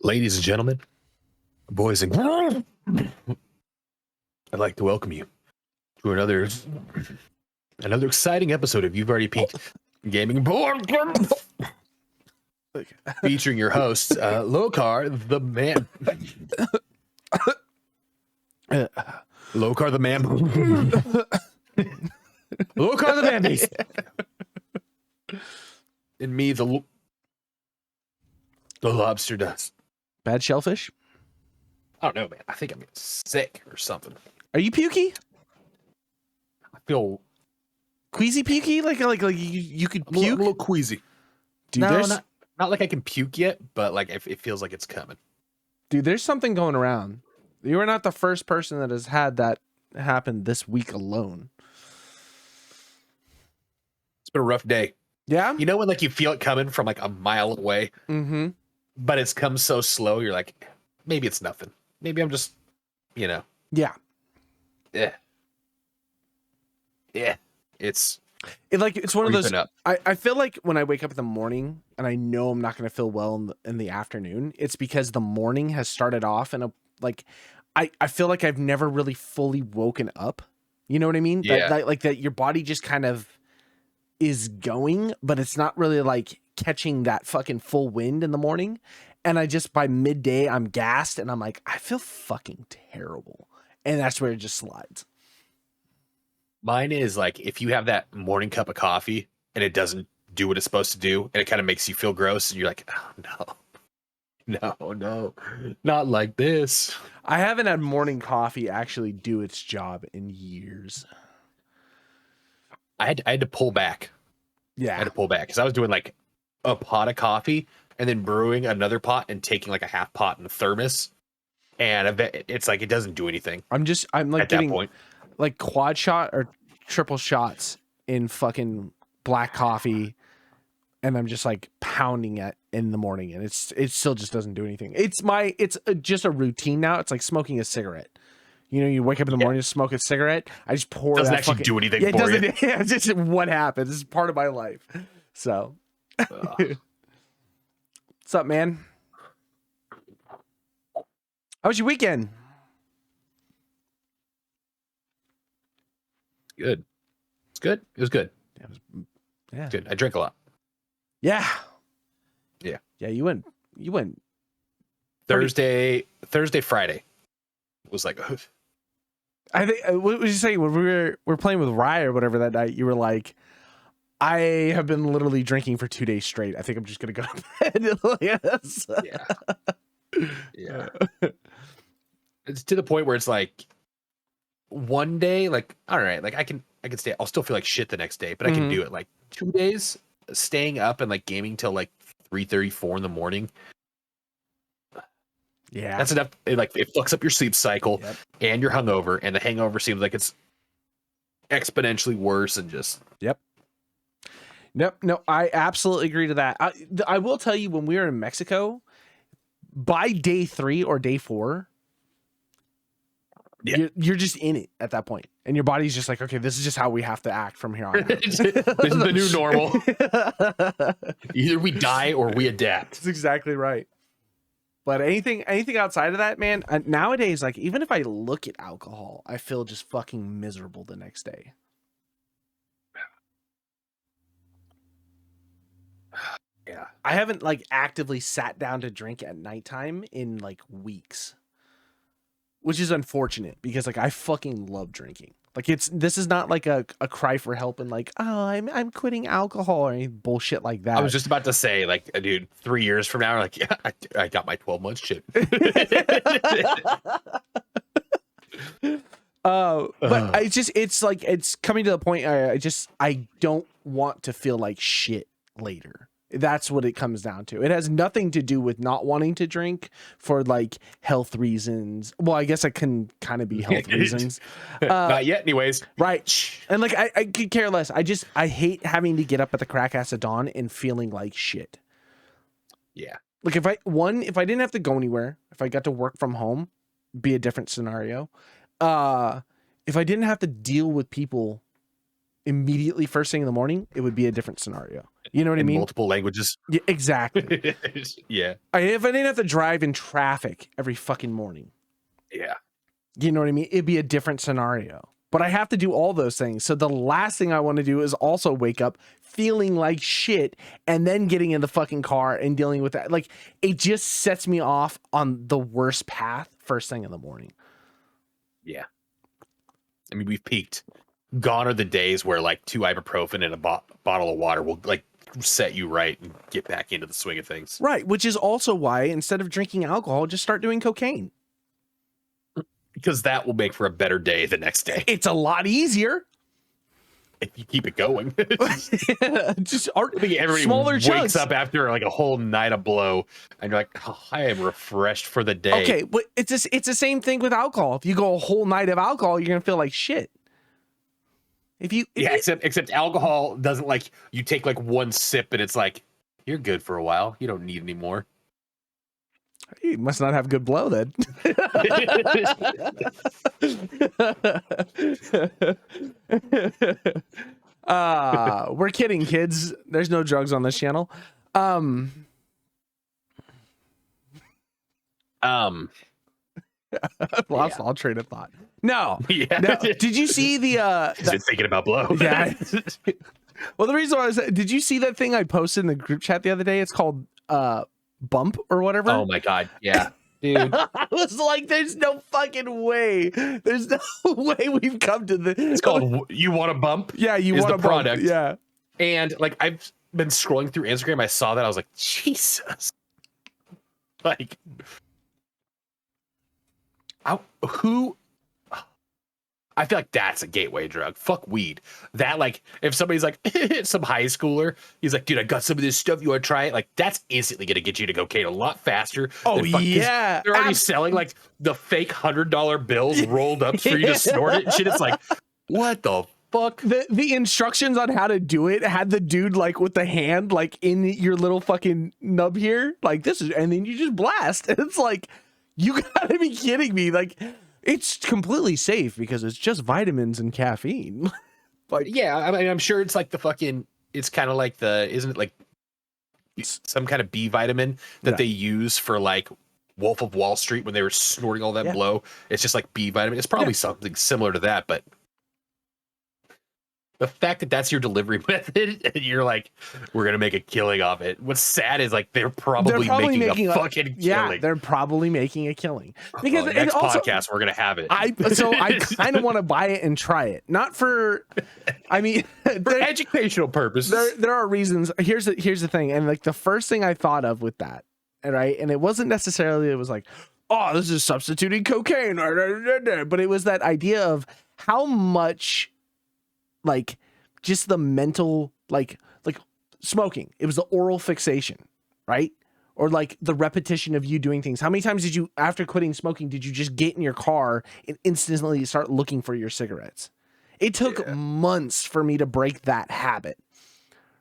Ladies and gentlemen, boys and girls, I'd like to welcome you to another exciting episode of You've Already Peaked Gaming Board, featuring your hosts, Locar the Man, Locar the Man, Locar the Man Beast, and me, the Lobster Dust. Bad shellfish? I don't know, man. I think I'm getting sick or something. Are you pukey? I feel Queasy pukey? Like you could puke? a little queasy. Dude, No, there's not like I can puke yet, but like it feels like it's coming. Dude, there's something going around. You are not the first person that has had that happen this week alone. It's been a rough day. Yeah? You know when like you feel it coming from like a mile away, Mm-hmm. but it's come so slow, you're like, maybe it's nothing. Maybe I'm just, Yeah. yeah. It's It's one of those. creeping up. I feel like when I wake up in the morning and I know I'm not going to feel well in the afternoon, it's because the morning has started off in a like. I feel like I've never really fully woken up. You know what I mean? Yeah. That your body just kind of is going, but it's not really like catching that fucking full wind in the morning. And I just by midday I'm gassed and I'm like, I feel fucking terrible. And that's where it just slides. Mine is like if you have that morning cup of coffee and it doesn't do what it's supposed to do, and it kind of makes you feel gross, and you're like, oh no, not like this. I haven't had morning coffee actually do its job in years. I had to pull back. Yeah. I had to pull back because I was doing like a pot of coffee and then brewing another pot and taking like a half pot in a thermos. And I bet it's like it doesn't do anything. I'm like at getting that point. like quad shot or triple shots in fucking black coffee, and I'm just like pounding it in the morning, and it still just doesn't do anything. It's just a routine now. It's like smoking a cigarette. You know, you wake up in the morning to smoke a cigarette. I just pour Doesn't that actually fucking, do anything yeah, it for you. doesn't. Yeah, it's just what happens. It's part of my life. So, what's up, man? How was your weekend? Good. It's good. It was good. Yeah. Good. I drank a lot. Yeah. Yeah. Yeah. You went. Thursday, Friday. It was like, I think. What would you say when we were playing with Rye or whatever that night? You were like, I have been literally drinking for 2 days straight. I think I'm just gonna go to bed. Yes. Yeah. It's to the point where it's like one day, like, all right, like I can stay. I'll still feel like shit the next day, but I can do it. Like 2 days staying up and like gaming till like 3:34 in the morning. Yeah. That's enough. It fucks up your sleep cycle and you're hungover, and the hangover seems like it's exponentially worse and just. Yep. No, I absolutely agree to that. I will tell you, when we were in Mexico, by day 3 or day 4, you're just in it at that point, and your body's just like, okay, this is just how we have to act from here on out. This is the new normal. Either we die or we adapt. That's exactly right. But anything outside of that, man, nowadays, like, even if I look at alcohol, I feel just fucking miserable the next day. Yeah. I haven't like actively sat down to drink at nighttime in like weeks, which is unfortunate because like I fucking love drinking. Like this is not like a cry for help and like, oh, I'm quitting alcohol or any bullshit like that. I was just about to say, like, dude, 3 years from now, like, yeah, I got my 12-month shit. But it's coming to the point I don't want to feel like shit later. That's what it comes down to. It has nothing to do with not wanting to drink for like health reasons. Well, I guess it can kind of be health reasons. Not yet, anyways. Right. And like I could care less. I hate having to get up at the crack ass of dawn and feeling like shit. Yeah. Like if I didn't have to go anywhere, if I got to work from home, be a different scenario. If I didn't have to deal with people immediately first thing in the morning, it would be a different scenario. You know what I mean? Multiple languages. Yeah, exactly. Yeah. If I didn't have to drive in traffic every fucking morning. Yeah. You know what I mean? It'd be a different scenario. But I have to do all those things. So the last thing I want to do is also wake up feeling like shit and then getting in the fucking car and dealing with that. Like, it just sets me off on the worst path first thing in the morning. Yeah. I mean, we've peaked. Gone are the days where like 2 ibuprofen and a bottle of water will like set you right and get back into the swing of things. Right. Which is also why instead of drinking alcohol, just start doing cocaine. Because that will make for a better day the next day. It's a lot easier. If you keep it going. Just everybody smaller wakes chunks. up after like a whole night of blow and you're like, oh, I am refreshed for the day. Okay, but it's the same thing with alcohol. If you go a whole night of alcohol, you're gonna feel like shit. Except alcohol doesn't like you take like one sip and it's like you're good for a while. You don't need any more. You must not have good blow then. We're kidding, kids. There's no drugs on this channel. I've lost all train of thought. No. Yeah. No. Did you see the been thinking about blow. Yeah. Well, the reason why did you see that thing I posted in the group chat the other day? It's called Bump or whatever. Oh my god. Yeah. Dude. I was like, there's no fucking way. There's no way we've come to this. It's called You Want a Bump? Yeah, you want a product. Bump. Yeah. And like I've been scrolling through Instagram, I saw that, I was like, Jesus. Like I feel like that's a gateway drug. Fuck weed. That like if somebody's like some high schooler, he's like, dude, I got some of this stuff. You want to try it? Like that's instantly gonna get you to cocaine a lot faster. Oh yeah, they're already selling like the fake $100 bills rolled up for you to snort it and shit. It's like, what the fuck? The instructions on how to do it had the dude like with the hand like in your little fucking nub here, like this is, and then you just blast. And it's like, you gotta be kidding me. Like, it's completely safe because it's just vitamins and caffeine. But yeah, I mean, I'm sure it's like the fucking, it's kind of like isn't it like some kind of B vitamin that they use for like Wolf of Wall Street when they were snorting all that blow? It's just like B vitamin. It's probably something similar to that, but the fact that that's your delivery method and you're like, we're going to make a killing off it. What's sad is like, they're probably making a fucking killing. Yeah, they're probably making a killing. Because next podcast, we're going to have it. I kind of want to buy it and try it. Not for, I mean, for educational purposes. There are reasons. Here's the thing. And like the first thing I thought of with that, right? And it wasn't necessarily, it was like, oh, this is substituting cocaine. But it was that idea of how much, like just the mental, like smoking, it was the oral fixation, right? Or like the repetition of you doing things. How many times did you, after quitting smoking, did you just get in your car and instantly start looking for your cigarettes? It took months for me to break that habit,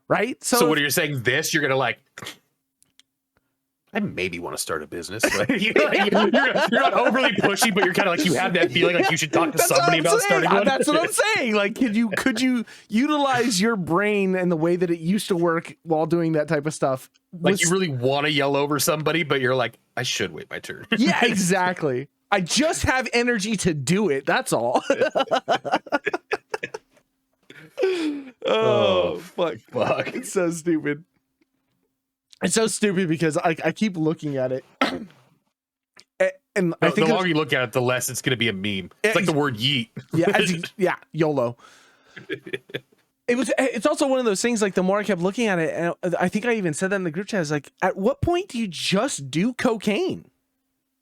right? So what are you saying? You're gonna like, I maybe want to start a business. Like, you're not overly pushy, but you're kind of like, you have that feeling like you should talk to somebody about starting one. That's what I'm saying. Like, could you utilize your brain and the way that it used to work while doing that type of stuff? Like you really want to yell over somebody, but you're like, I should wait my turn. Yeah, exactly. I just have energy to do it. That's all. Oh, fuck. It's so stupid. It's so stupid because I keep looking at it. And I think the longer you look at it, the less it's going to be a meme. It's like the word yeet. Yeah, YOLO. It's also one of those things, like the more I kept looking at it, and I think I even said that in the group chat, is like, at what point do you just do cocaine?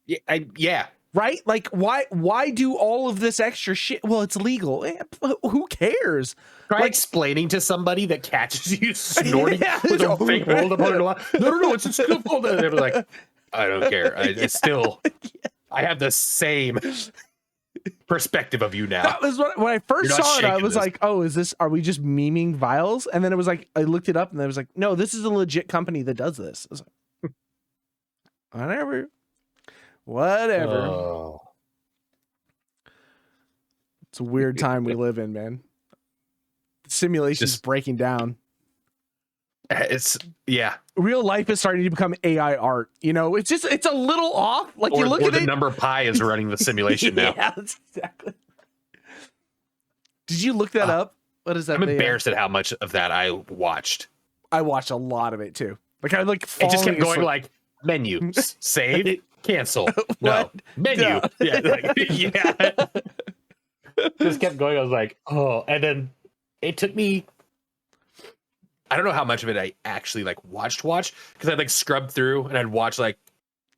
Yeah. right? Like, why do all of this extra shit? Well, it's legal. Who cares? Try Like, explaining to somebody that catches you snorting Yeah. with a fake mold up on your no, it's a still mold. And they're like, I don't care. I still, I have the same perspective of you now. That was when I first You're not saw it. I shaking was this. like, "Oh, are we just memeing vials?" And then it was like, I looked it up, and I was like, "No, this is a legit company that does this." I was like, whatever. Oh. It's a weird time we live in, man. Simulation's Just- breaking down. It's yeah. Real life is starting to become AI art. You know, it's a little off. Like, Or, you look or at the it. number pi is running the simulation now. Yeah, that's exactly. Did you look that up? What is that? I'm embarrassed at how much of that I watched. I watched a lot of it too. Like, I like. It just kept going asleep. like menu, save, cancel, no, What? menu. Yeah. Yeah, like, yeah. Just kept going. I was like, oh, and then it took me. I don't know how much of it I actually like watched because I'd like scrubbed through and I'd watch like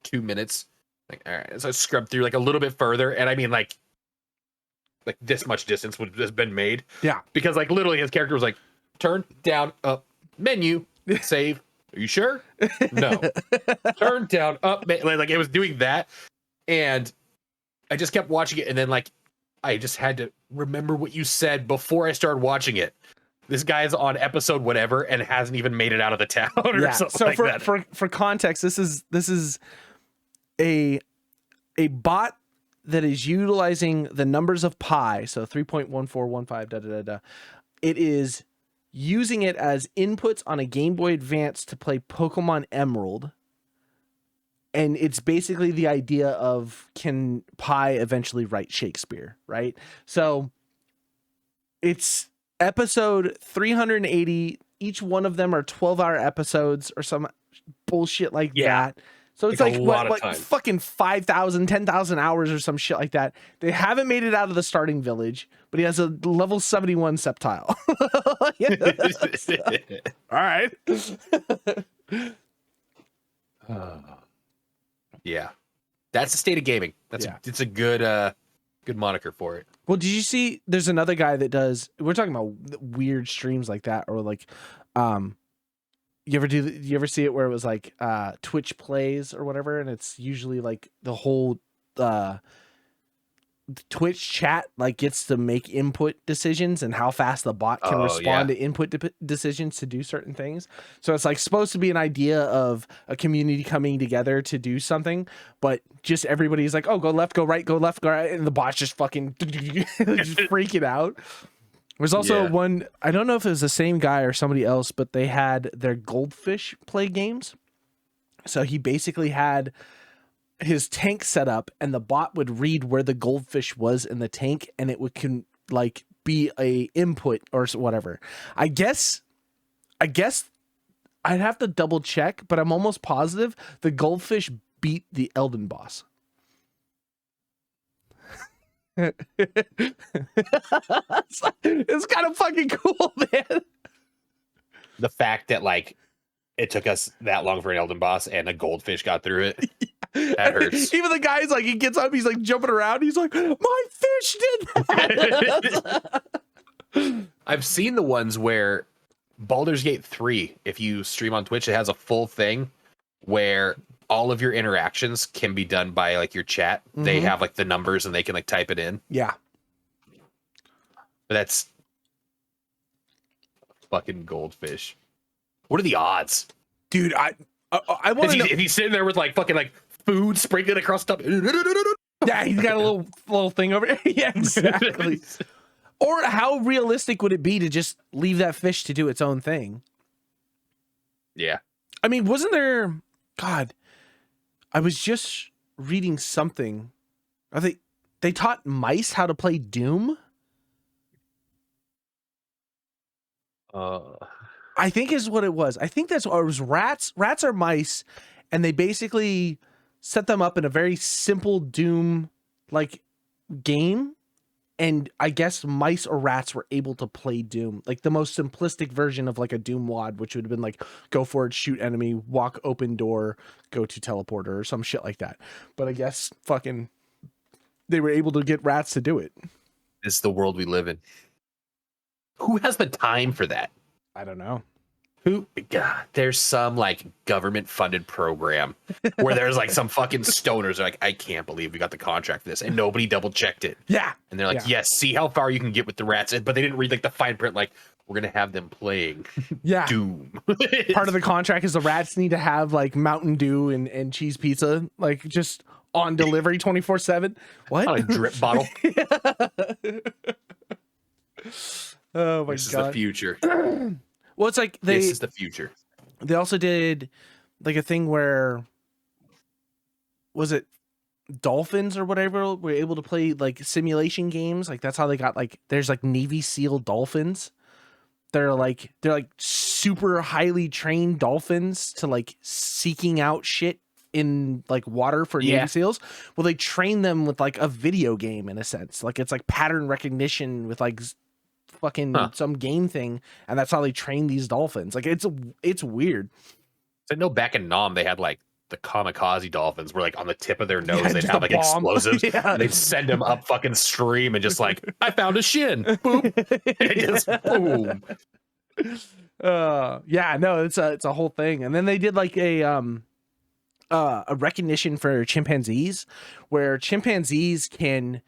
2 minutes. Like, all right, so I scrubbed through like a little bit further, and I mean like this much distance would have been made. Yeah. Because like literally his character was like, turn down up menu, save. Are you sure? No. Turn down up like it was doing that, and I just kept watching it, and then like I just had to remember what you said before I started watching it. This guy's on episode whatever and hasn't even made it out of the town or something So like that. for context, this is a bot that is utilizing the numbers of pi, so 3.1415 da da da da. It is using it as inputs on a Game Boy Advance to play Pokemon Emerald. And it's basically the idea of, can pi eventually write Shakespeare, right? So it's episode 380. Each one of them are 12-hour episodes or some bullshit like that. So it's Like like a lot of what time. fucking 5,000, 10,000 hours or some shit like that. They haven't made it out of the starting village, but he has a level 71 Sceptile. All right. Yeah. That's the state of gaming. It's a good good moniker for it. Well, did you see there's another guy that does, we're talking about weird streams like that, or like you ever see it where it was like Twitch plays or whatever, and it's usually like the whole Twitch chat like gets to make input decisions and how fast the bot can respond to input decisions to do certain things. So it's like supposed to be an idea of a community coming together to do something, but just everybody's like, oh, go left, go right, go left, go right, and the bot's just fucking just freaking out. There's also one, I don't know if it was the same guy or somebody else, but they had their goldfish play games. So he basically had his tank set up, and the bot would read where the goldfish was in the tank, and it would like be a input or whatever. I guess I'd have to double check, but I'm almost positive the goldfish beat the Elden boss. It's kind of fucking cool, man. The fact that like it took us that long for an Elden boss and a goldfish got through it. That hurts. Even the guy's like, he gets up, he's like jumping around, he's like, my fish did that. I've seen the ones where Baldur's Gate 3, if you stream on Twitch, it has a full thing where all of your interactions can be done by like your chat. They have like the numbers and they can like type it in. Yeah. But that's fucking goldfish. What are the odds? Dude, I want to know. If he's sitting there with like fucking like food sprinkled across top. Yeah, he's got a little thing over here. Yeah, exactly. Or how realistic would it be to just leave that fish to do its own thing? Yeah. I mean, wasn't there... God, I was just reading something. They taught mice how to play Doom? I think is what it was. I think that's what it was. Rats are mice, and they basically set them up in a very simple Doom like game. And I guess mice or rats were able to play Doom, like the most simplistic version of like a Doom WAD, which would have been like go forward, shoot enemy, walk open door, go to teleporter or some shit like that. But I guess fucking they were able to get rats to do it. This is the world we live in. Who has the time for that? I don't know. God, there's some like government funded program where there's like some fucking stoners are like, I can't believe we got the contract for this, and nobody double checked it. Yeah. And they're like, yes, see how far you can get with the rats. But they didn't read like the fine print, like, we're gonna have them playing Doom. Part of the contract is the rats need to have like Mountain Dew and cheese pizza, like just on delivery 24/7. What? On a drip bottle. Oh my god. This is the future. Well, it's like this is the future. They also did like a thing where, was it dolphins or whatever, were able to play like simulation games. Like that's how they got like, there's like Navy SEAL dolphins. They're like super highly trained dolphins to like seeking out shit in like water for Navy SEALs. Well, they train them with like a video game in a sense. Like it's like pattern recognition with like fucking some game thing, and that's how they train these dolphins. Like it's weird. So I know back in Nam they had like the kamikaze dolphins were like on the tip of their nose, they'd have like bomb. explosives. And they'd send them up fucking stream and just like, I found a shin. Boop. And it just boom. Yeah, no, it's a whole thing. And then they did like a recognition for chimpanzees, where chimpanzees can,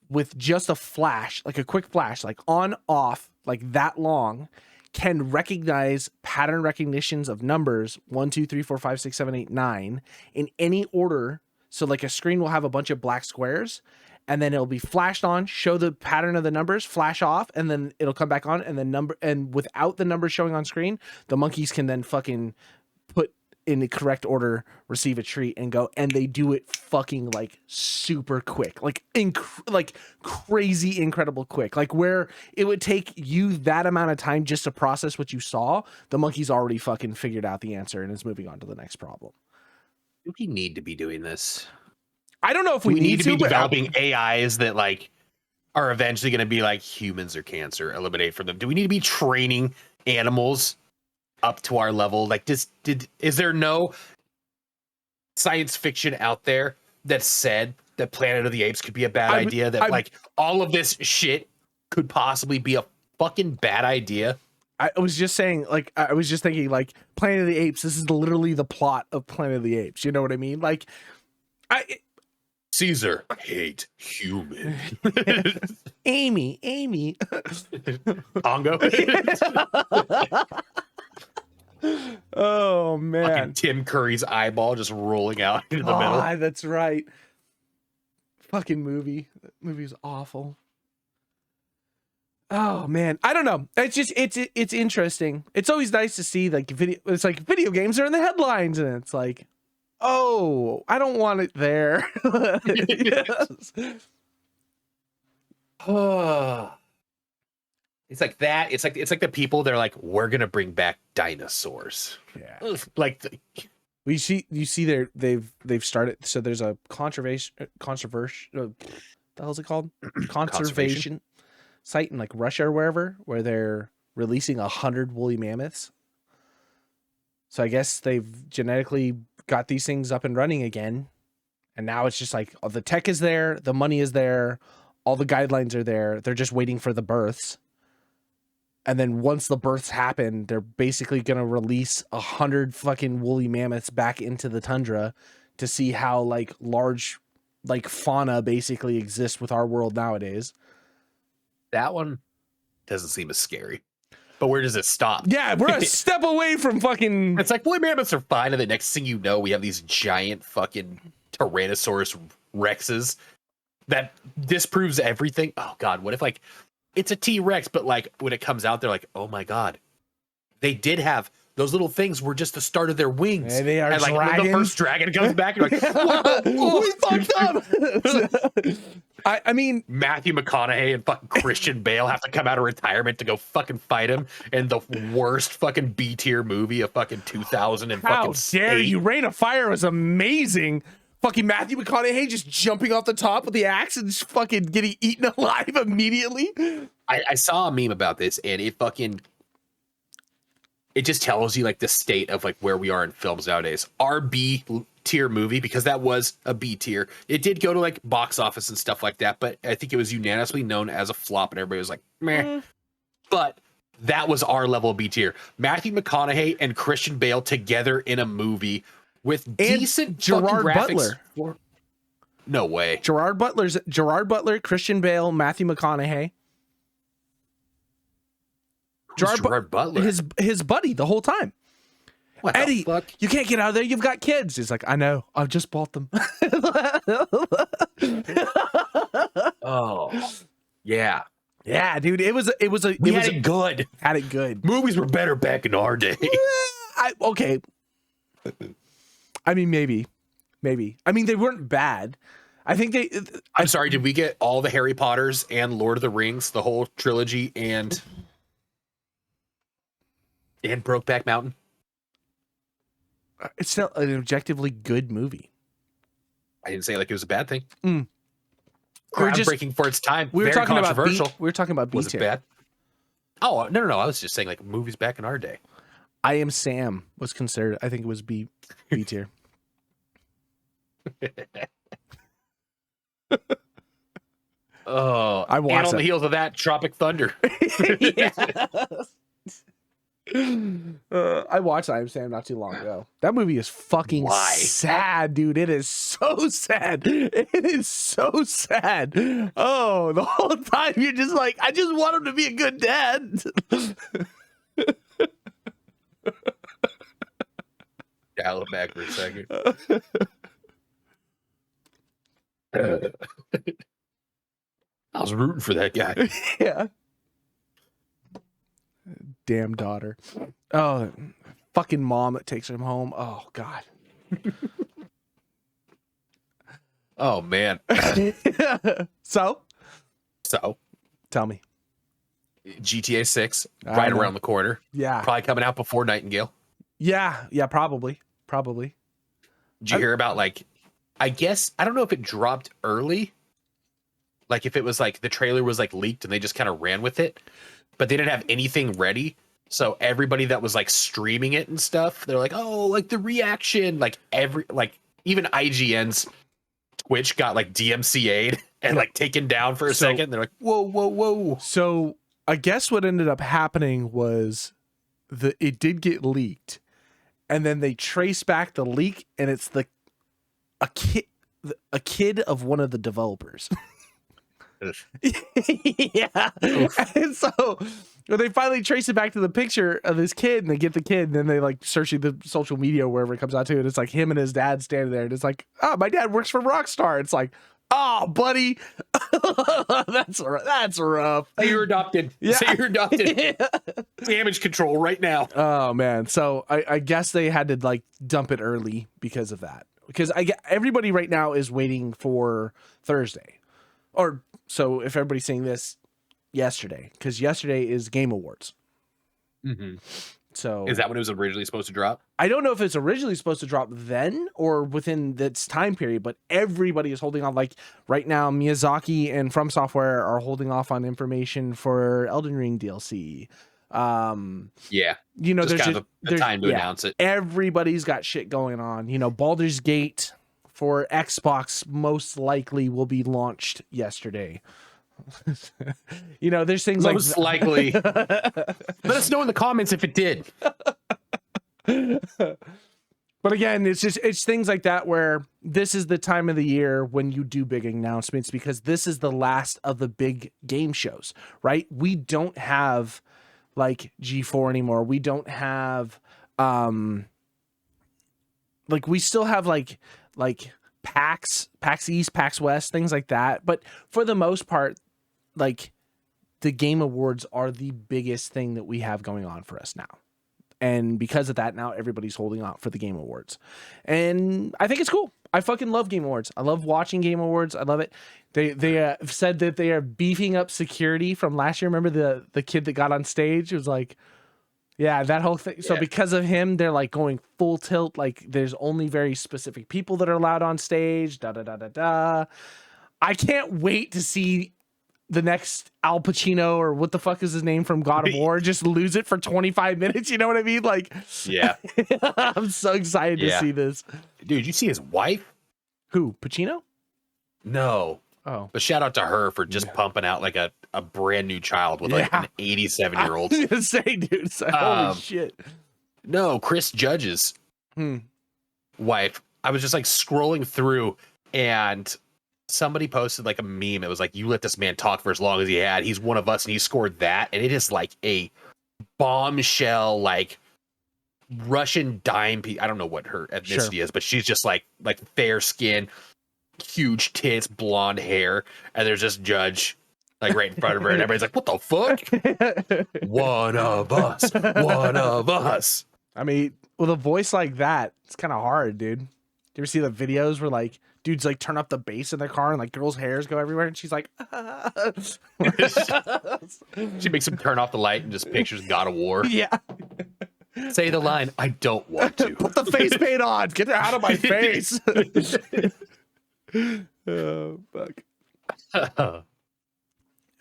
with just a flash, like a quick flash, like on off, like that long, can recognize pattern recognitions of numbers 1 2 3 4 5 6 7 8 9 in any order. So like a screen will have a bunch of black squares, and then it'll be flashed on, show the pattern of the numbers, flash off, and then it'll come back on, and then and without the numbers showing on screen, the monkeys can then fucking put in the correct order, receive a treat, and go. And they do it fucking like super quick, like like crazy incredible quick. Like where it would take you that amount of time just to process what you saw, the monkey's already fucking figured out the answer and is moving on to the next problem. Do we need to be doing this? I don't know if we need to be but developing AIs that like are eventually going to be like humans or cancer, eliminate from them. Do we need to be training animals up to our level? Like, is there no science fiction out there that said that Planet of the Apes could be a bad idea? That like all of this shit could possibly be a fucking bad idea? I was just saying, like, I was just thinking, like, Planet of the Apes. This is literally the plot of Planet of the Apes. You know what I mean? Like, Caesar hate human. Amy. Ongo. Oh man, fucking Tim Curry's eyeball just rolling out into the middle. That's right. Fucking movie. That movie's awful. Oh man, I don't know. It's just it's interesting. It's always nice to see like video. It's like video games are in the headlines, and it's like, oh, I don't want it there. Yes. Oh. It's like that. It's like the people. They're like, we're gonna bring back dinosaurs. Yeah. Like you see they've started. So there's a conservation. The hell's it called? Conservation site in like Russia or wherever, where they're releasing 100 woolly mammoths. So I guess they've genetically got these things up and running again, and now it's just like the tech is there, the money is there, all the guidelines are there. They're just waiting for the births. And then once the births happen, they're basically going to release 100 fucking woolly mammoths back into the tundra to see how like large like fauna basically exists with our world nowadays. That one doesn't seem as scary. But where does it stop? Yeah, we're a step away from fucking... It's like woolly mammoths are fine, and the next thing you know, we have these giant fucking Tyrannosaurus Rexes that disproves everything. Oh god, what if like it's a T-Rex, but like when it comes out, they're like, oh my god, they did have those little things were just the start of their wings. Hey, they are and like dragons. when the first dragon comes back, you're like, what? We fucked up. I mean, Matthew McConaughey and fucking Christian Bale have to come out of retirement to go fucking fight him in the worst fucking B tier movie of fucking 2000 and how fucking dare 8. you? Reign of Fire was amazing. Fucking Matthew McConaughey just jumping off the top with the axe and just fucking getting eaten alive immediately. I saw a meme about this, and it just tells you like the state of like where we are in films nowadays. Our B tier movie because that was a B tier. It did go to like box office and stuff like that, but I think it was unanimously known as a flop, and everybody was like, meh. But that was our level of B tier. Matthew McConaughey and Christian Bale together in a movie with decent Gerard graphics. Butler. No way. Gerard Butler, Christian Bale, Matthew McConaughey. Gerard Butler, his buddy the whole time. What Eddie, the fuck? you can't get out of there. You've got kids. He's like, I know. I've just bought them. Oh, yeah. Yeah, dude. It was good. Had it good. Movies were better back in our day. Okay. I mean, maybe. I mean, they weren't bad. I think I'm sorry. Did we get all the Harry Potters and Lord of the Rings, the whole trilogy, and Brokeback Mountain? It's still an objectively good movie. I didn't say like it was a bad thing. Groundbreaking for its time. We were Very talking controversial. We were talking about B Was it tier. bad? Oh no! I was just saying like movies back in our day. I Am Sam was considered. I think it was B tier. Oh, I watched and on it. the heels of that, Tropic Thunder. I watched I Am Sam not too long ago. That movie is fucking sad, dude. It is so sad. It is so sad. Oh, the whole time you're just like, I just want him to be a good dad. Dial it back for a second. I was rooting for that guy. Yeah. Damn daughter. Oh, fucking mom that takes him home. Oh, God. Oh, man. So, tell me. GTA 6, I right know. around the corner. Yeah. Probably coming out before Nightingale. Yeah, probably. Did you hear about, like, I guess, I don't know if it dropped early. Like, if it was, like, the trailer was, like, leaked and they just kind of ran with it. But they didn't have anything ready. So everybody that was, like, streaming it and stuff, they're like, oh, like, the reaction. Like, even IGN's Twitch got, like, DMCA'd and, like, taken down for a second. They're like, whoa. So, I guess what ended up happening was it did get leaked. And then they trace back the leak, and it's a kid of one of the developers. Yeah. And so when they finally trace it back to the picture of this kid, and they get the kid, and then they like search the social media wherever it comes out to, and it's like him and his dad standing there, and it's like, oh, my dad works for Rockstar. It's like, oh, buddy, that's rough. Say you're adopted. Yeah. Say you're adopted. Damage control right now. Oh man. So I guess they had to like dump it early because of that. Because everybody right now is waiting for Thursday. Or so if everybody's seeing this yesterday, because yesterday is Game Awards. Mm-hmm. So is that when it was originally supposed to drop? I don't know if it's originally supposed to drop then or within this time period, but everybody is holding on. Like right now, Miyazaki and From Software are holding off on information for Elden Ring DLC. Yeah, you know, just there's kind of the time to announce it. Everybody's got shit going on. You know, Baldur's Gate for Xbox most likely will be launched yesterday. You know, there's things most likely. Let us know in the comments if it did. But again, it's things like that where this is the time of the year when you do big announcements, because this is the last of the big game shows, right? We don't have like G4 anymore. We don't have like we still have like PAX East, PAX West, things like that. But for the most part, like the Game Awards are the biggest thing that we have going on for us now. And because of that, now everybody's holding out for the Game Awards. And I think it's cool. I fucking love Game Awards. I love watching Game Awards. I love it. They said that they are beefing up security from last year. Remember the kid that got on stage? It was like, yeah, that whole thing. So because of him, they're like going full tilt. Like there's only very specific people that are allowed on stage. I can't wait to see the next Al Pacino or what the fuck is his name from God of War, just lose it for 25 minutes. You know what I mean? Like, yeah, I'm so excited to see this. Dude, you see his wife? Who? Pacino? No. Oh, But shout out to her for just pumping out like a brand new child with like an 87-year-old. I was gonna say, dude, it's like, holy shit. No, Chris Judge's wife. I was just like scrolling through and somebody posted like a meme. It was like, you let this man talk for as long as he had. He's one of us and he scored that. And it is like a bombshell, like Russian dime piece. I don't know what her ethnicity is, but she's just like fair skin, huge tits, blonde hair. And there's this Judge like right in front of her. And everybody's like, what the fuck? One of us. One of us. I mean, with a voice like that, it's kind of hard, dude. Do you ever see the videos where like dudes like turn up the bass in their car and like girls' hairs go everywhere and she's like, she makes him turn off the light and just pictures God of War. Yeah. Say the line, I don't want to. Put the face paint on. Get it out of my face. Oh, fuck.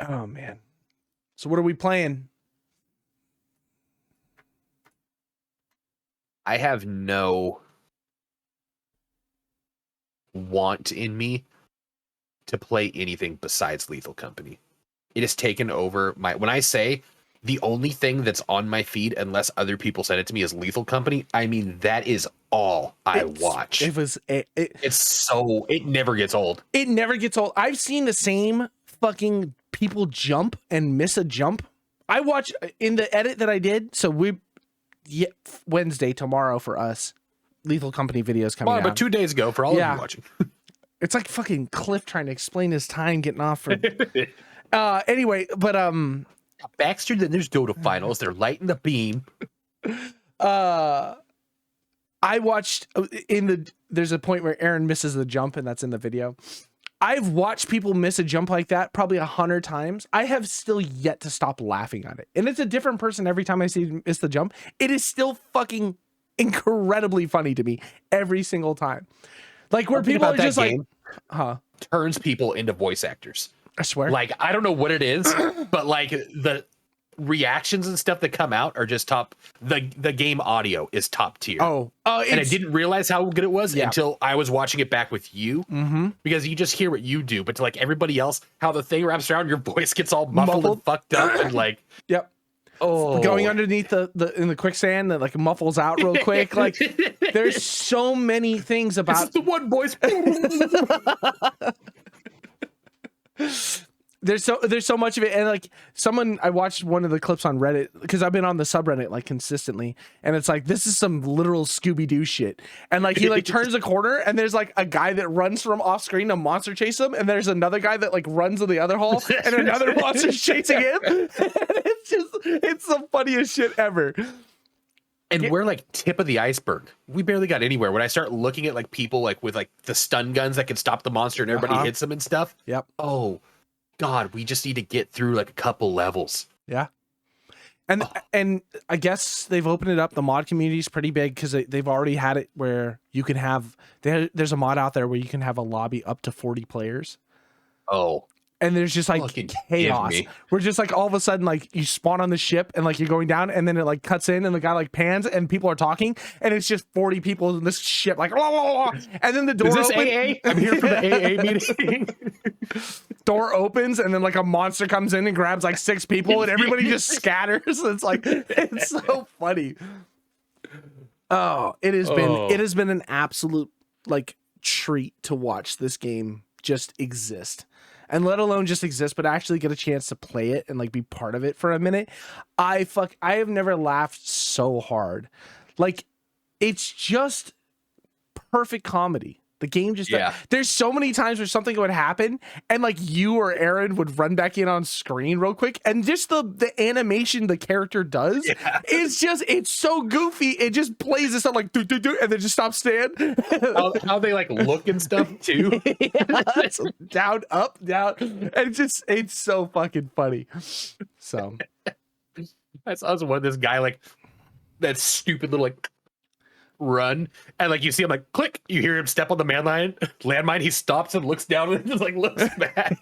Oh, man. So what are we playing? I have no want in me to play anything besides Lethal Company. It has taken over my... When I say the only thing that's on my feed, unless other people send it to me, is Lethal Company, I mean, that is all I watch. It's so... It never gets old. It never gets old. I've seen the same fucking people jump and miss a jump. I watch in the edit that I did, so Wednesday, tomorrow for us, Lethal Company videos coming out. But 2 days ago for all of you watching. It's like fucking Cliff trying to explain his time getting off for... anyway, but... Baxter, then there's Dota Finals. They're lighting the beam. I watched there's a point where Aaron misses the jump, and that's in the video. I've watched people miss a jump like that probably 100 times. I have still yet to stop laughing at it. And it's a different person every time I see him miss the jump. It is still fucking incredibly funny to me every single time. Like where people are just like, turns people into voice actors. I swear. Like, I don't know what it is, but like the reactions and stuff that come out are just top. The game audio is top tier. And I didn't realize how good it was until I was watching it back with you, because you just hear what you do, but to like everybody else, how the thing wraps around, your voice gets all muffled and fucked up and like, going underneath in the quicksand that like muffles out real quick. Like there's so many things about this is the one voice. There's so much of it, and like I watched one of the clips on Reddit because I've been on the subreddit like consistently, and it's like this is some literal Scooby-Doo shit, and like he like turns a corner and there's like a guy that runs from off screen, a monster chase him, and there's another guy that like runs in the other hall and another monster's chasing him. It's the funniest shit ever. And we're like tip of the iceberg. We barely got anywhere. When I start looking at like people like with like the stun guns that can stop the monster and everybody hits them and stuff. Yep. Oh God, we just need to get through like a couple levels. Yeah. And I guess they've opened it up. The mod community is pretty big because they've already had it where you can have there's a mod out there where you can have a lobby up to 40 players. Oh. And there's just like chaos. We're just like all of a sudden like you spawn on the ship and like you're going down and then it like cuts in and the guy like pans and people are talking and it's just 40 people in this ship like blah, blah, blah. And then the door opens. AA? I'm here for the AA meeting. Door opens and then like a monster comes in and grabs like 6 people and everybody just scatters. It's like it's so funny. Oh, it has been an absolute like treat to watch this game just exist. And let alone just exist, but actually get a chance to play it and like be part of it for a minute. I have never laughed so hard. Like it's just perfect comedy. The game just there's so many times where something would happen and like you or Aaron would run back in on screen real quick and just the animation the character does it's so goofy. It just plays this up like do and then just stops stand. How they like look and stuff too. Down, up, down. And it's so fucking funny. So I saw one this guy like that stupid little like run and like you see him like click, you hear him step on the landmine, he stops and looks down and just like looks back.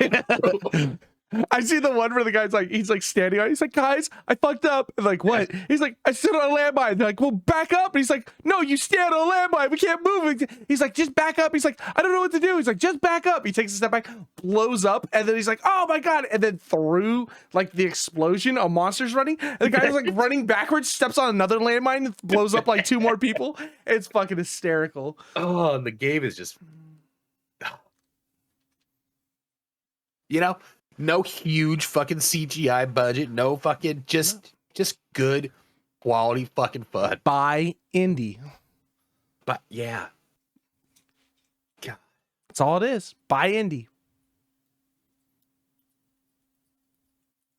I see the one where the guy's like, he's like standing on. He's like, guys, I fucked up. And like, what? He's like, I stood on a landmine. They're like, well, back up. And he's like, no, you stand on a landmine. We can't move. He's like, just back up. He's like, I don't know what to do. He's like, just back up. He takes a step back, blows up, and then he's like, oh my god. And then through like the explosion, a monster's running. And the guy's like running backwards, steps on another landmine, and blows up like 2 more people. It's fucking hysterical. Oh, and the game is just, you know, no huge fucking CGI budget, no fucking just good quality fucking fun. Buy indie. But yeah, God. That's all it is. Buy indie.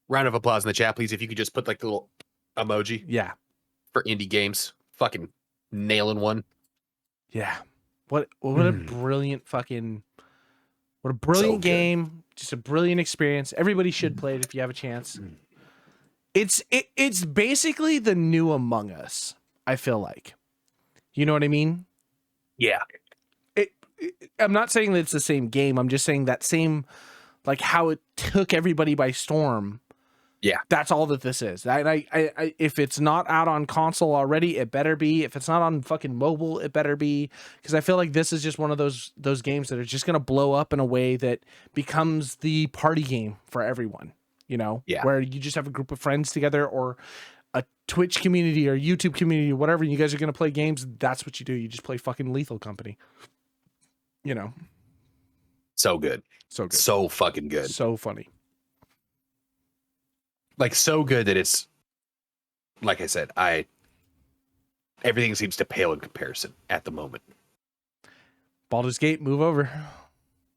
Round of applause in the chat, please. If you could just put like the little emoji. Yeah. For indie games, fucking nailing one. Yeah. What a brilliant fucking, what a brilliant game. Just a brilliant experience. Everybody should play it if you have a chance. It's basically the new Among Us, I feel like. You know what I mean? Yeah. I'm not saying that it's the same game. I'm just saying that same, like how it took everybody by storm. Yeah. That's all that this is. I if it's not out on console already, it better be. If it's not on fucking mobile, it better be. Because I feel like this is just one of those games that are just going to blow up in a way that becomes the party game for everyone, you know? Yeah. Where you just have a group of friends together or a Twitch community or YouTube community, whatever. You guys are going to play games. That's what you do. You just play fucking Lethal Company. You know? So good. So good. So fucking good. So funny. Like so good that it's, like I said, everything seems to pale in comparison at the moment. Baldur's Gate, move over.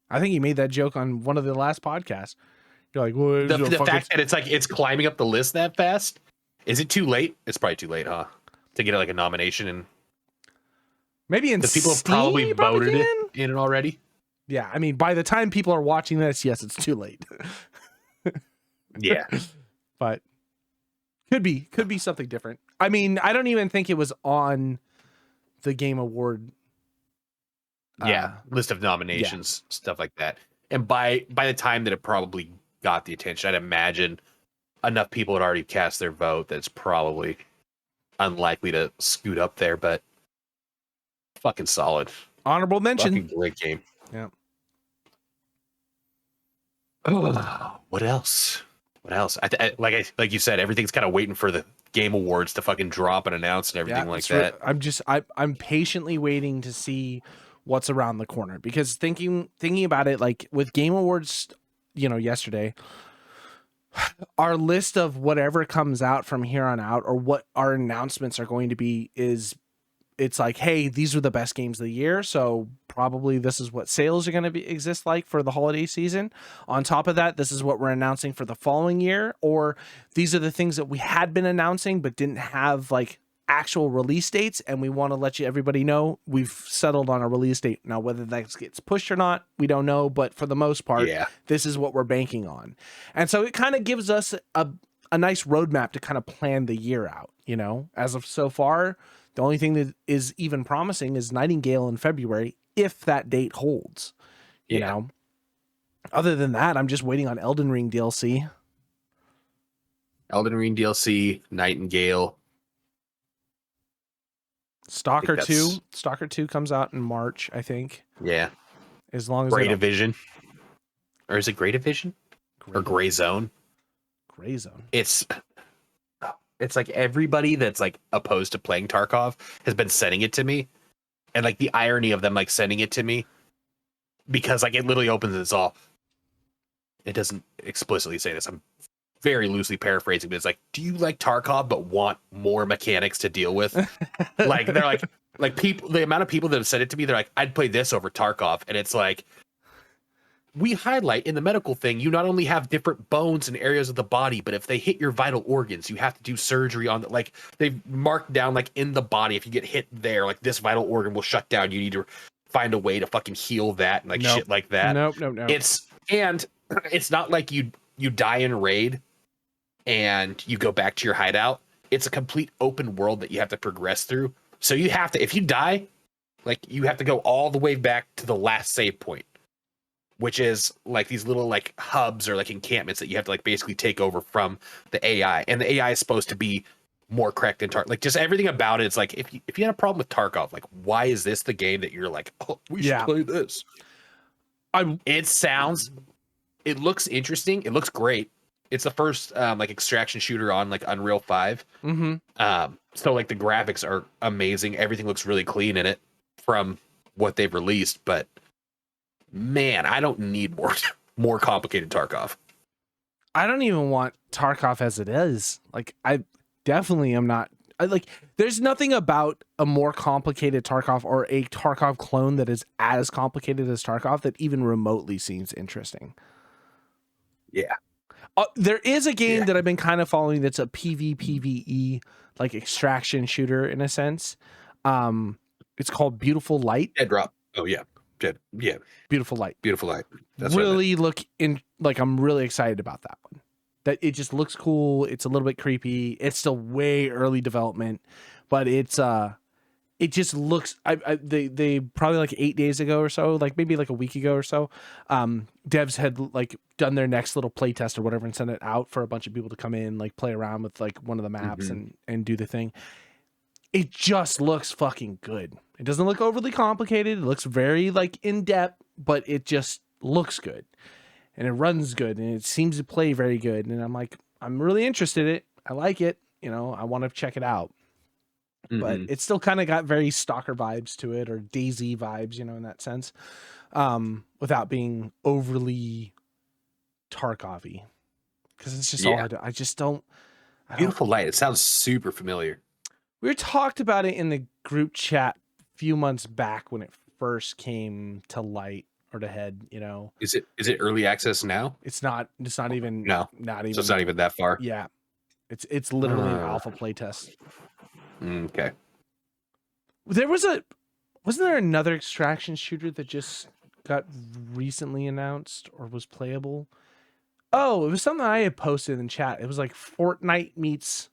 I think you made that joke on one of the last podcasts. You're like, well, the fact that it's climbing up the list that fast. Is it too late? It's probably too late, huh? To get like a nomination, and maybe in the people have probably voted in it already. Yeah, I mean, by the time people are watching this, yes, it's too late. Yeah. But could be something different. I mean, I don't even think it was on the Game Award. List of nominations, stuff like that. And by the time that it probably got the attention, I'd imagine enough people had already cast their vote that it's probably unlikely to scoot up there. But fucking solid, honorable mention. Fucking great game. Yeah. Oh, what else? What else? Like you said, everything's kind of waiting for the Game Awards to fucking drop and announce and everything like that. I'm patiently waiting to see what's around the corner, because thinking about it, like with Game Awards, you know, yesterday, our list of whatever comes out from here on out, or what our announcements are going to be, it's like, hey, these are the best games of the year, so probably this is what sales are going to exist like for the holiday season. On top of that, this is what we're announcing for the following year, or these are the things that we had been announcing but didn't have like actual release dates, and we want to let everybody know we've settled on a release date. Now, whether that gets pushed or not, we don't know, but for the most part, this is what we're banking on. And so it kind of gives us a nice roadmap to kind of plan the year out, you know. As of so far, the only thing that is even promising is Nightingale in February, if that date holds, you know. Other than that, I'm just waiting on Elden Ring DLC. Elden Ring DLC, Nightingale. Stalker 2. Stalker 2 comes out in March, I think. Yeah. As long as Gray Division. Or is it Gray Division? Or Gray Zone? Gray Zone. It's like everybody that's like opposed to playing Tarkov has been sending it to me. And like the irony of them like sending it to me, because like it literally opens this off. It doesn't explicitly say this. I'm very loosely paraphrasing, but it's like, do you like Tarkov but want more mechanics to deal with? Like they're like people, the amount of people that have said it to me, they're like, I'd play this over Tarkov. And it's like, we highlight in the medical thing, you not only have different bones and areas of the body, but if they hit your vital organs, you have to do surgery on the, like they've marked down like in the body, if you get hit there, like this vital organ will shut down. You need to find a way to fucking heal that and like shit like that. Nope. It's not like you die in raid and you go back to your hideout. It's a complete open world that you have to progress through. So you have to, if you die, like you have to go all the way back to the last save point which is like these little like hubs or like encampments that you have to like basically take over from the AI. And the AI is supposed to be more correct than Tarkov. Like just everything about it. It's like if you had a problem with Tarkov, like why is this the game that you're like, oh, we should play this? It looks interesting. It looks great. It's the first like extraction shooter on like Unreal 5. So like the graphics are amazing. Everything looks really clean in it from what they've released. But man, I don't need more complicated Tarkov. I don't even want Tarkov as it is. Like I definitely am not. There's nothing about a more complicated Tarkov or a Tarkov clone that is as complicated as Tarkov that even remotely seems interesting. Yeah. There is a game that I've been kind of following that's a PvE like extraction shooter in a sense. It's called Beautiful Light. Dead Drop. Oh yeah. Beautiful Light. Beautiful Light. That's really I'm really excited about that one. That it just looks cool. It's a little bit creepy. It's still way early development, but it just looks. They probably like 8 days ago or so, like maybe like a week ago or so, devs had like done their next little play test or whatever and sent it out for a bunch of people to come in, like play around with like one of the maps and do the thing. It just looks fucking good. It doesn't look overly complicated. It looks very like in depth, but it just looks good. And it runs good and it seems to play very good. And I'm like, I'm really interested in it. I like it. You know, I want to check it out. But it's still kind of got very Stalker vibes to it or DayZ vibes, you know, in that sense, without being overly Tarkov-y. Because it's just all I just don't. Beautiful Light. It sounds super familiar. We talked about it in the group chat a few months back when it first came to light. Or to head, you know. Is it early access now? It's not even not even. So it's not even that far. Yeah. It's literally an alpha playtest. Okay. Wasn't there another extraction shooter that just got recently announced or was playable? Oh, it was something I had posted in chat. It was like Fortnite meets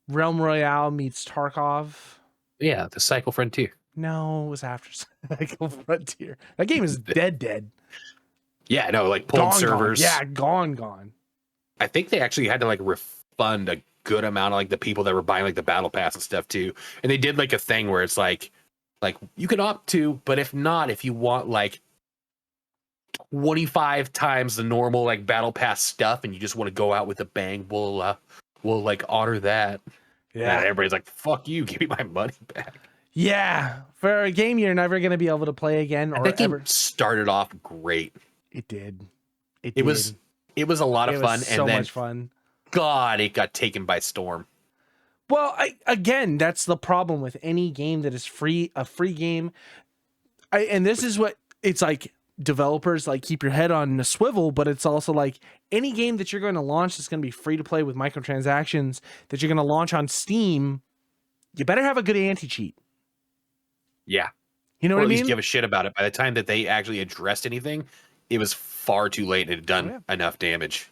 Realm Royale meets Tarkov. Yeah, the Cycle Frontier. No, it was after Cycle Frontier. That game is dead. Yeah, no, like pulled servers. Gone. Yeah, gone. I think they actually had to like refund a good amount of like the people that were buying like the battle pass and stuff too. And they did like a thing where it's like you can opt to, but if you want like 25 times the normal like battle pass stuff and you just want to go out with a bang, we'll like honor that. Yeah. And everybody's like, fuck you, give me my money back. Yeah, for a game you're never going to be able to play again. Or that game started off great. It did. It was a lot of fun. So much fun. God, it got taken by storm. Well, again, that's the problem with any game that is free, a free game. And this is what it's like. Developers like keep your head on a swivel, but it's also like any game that you're going to launch that's going to be free to play with microtransactions that you're going to launch on Steam. You better have a good anti-cheat. Yeah. You know what I mean? Or at least give a shit about it. By the time that they actually addressed anything, it was far too late and it had done enough damage.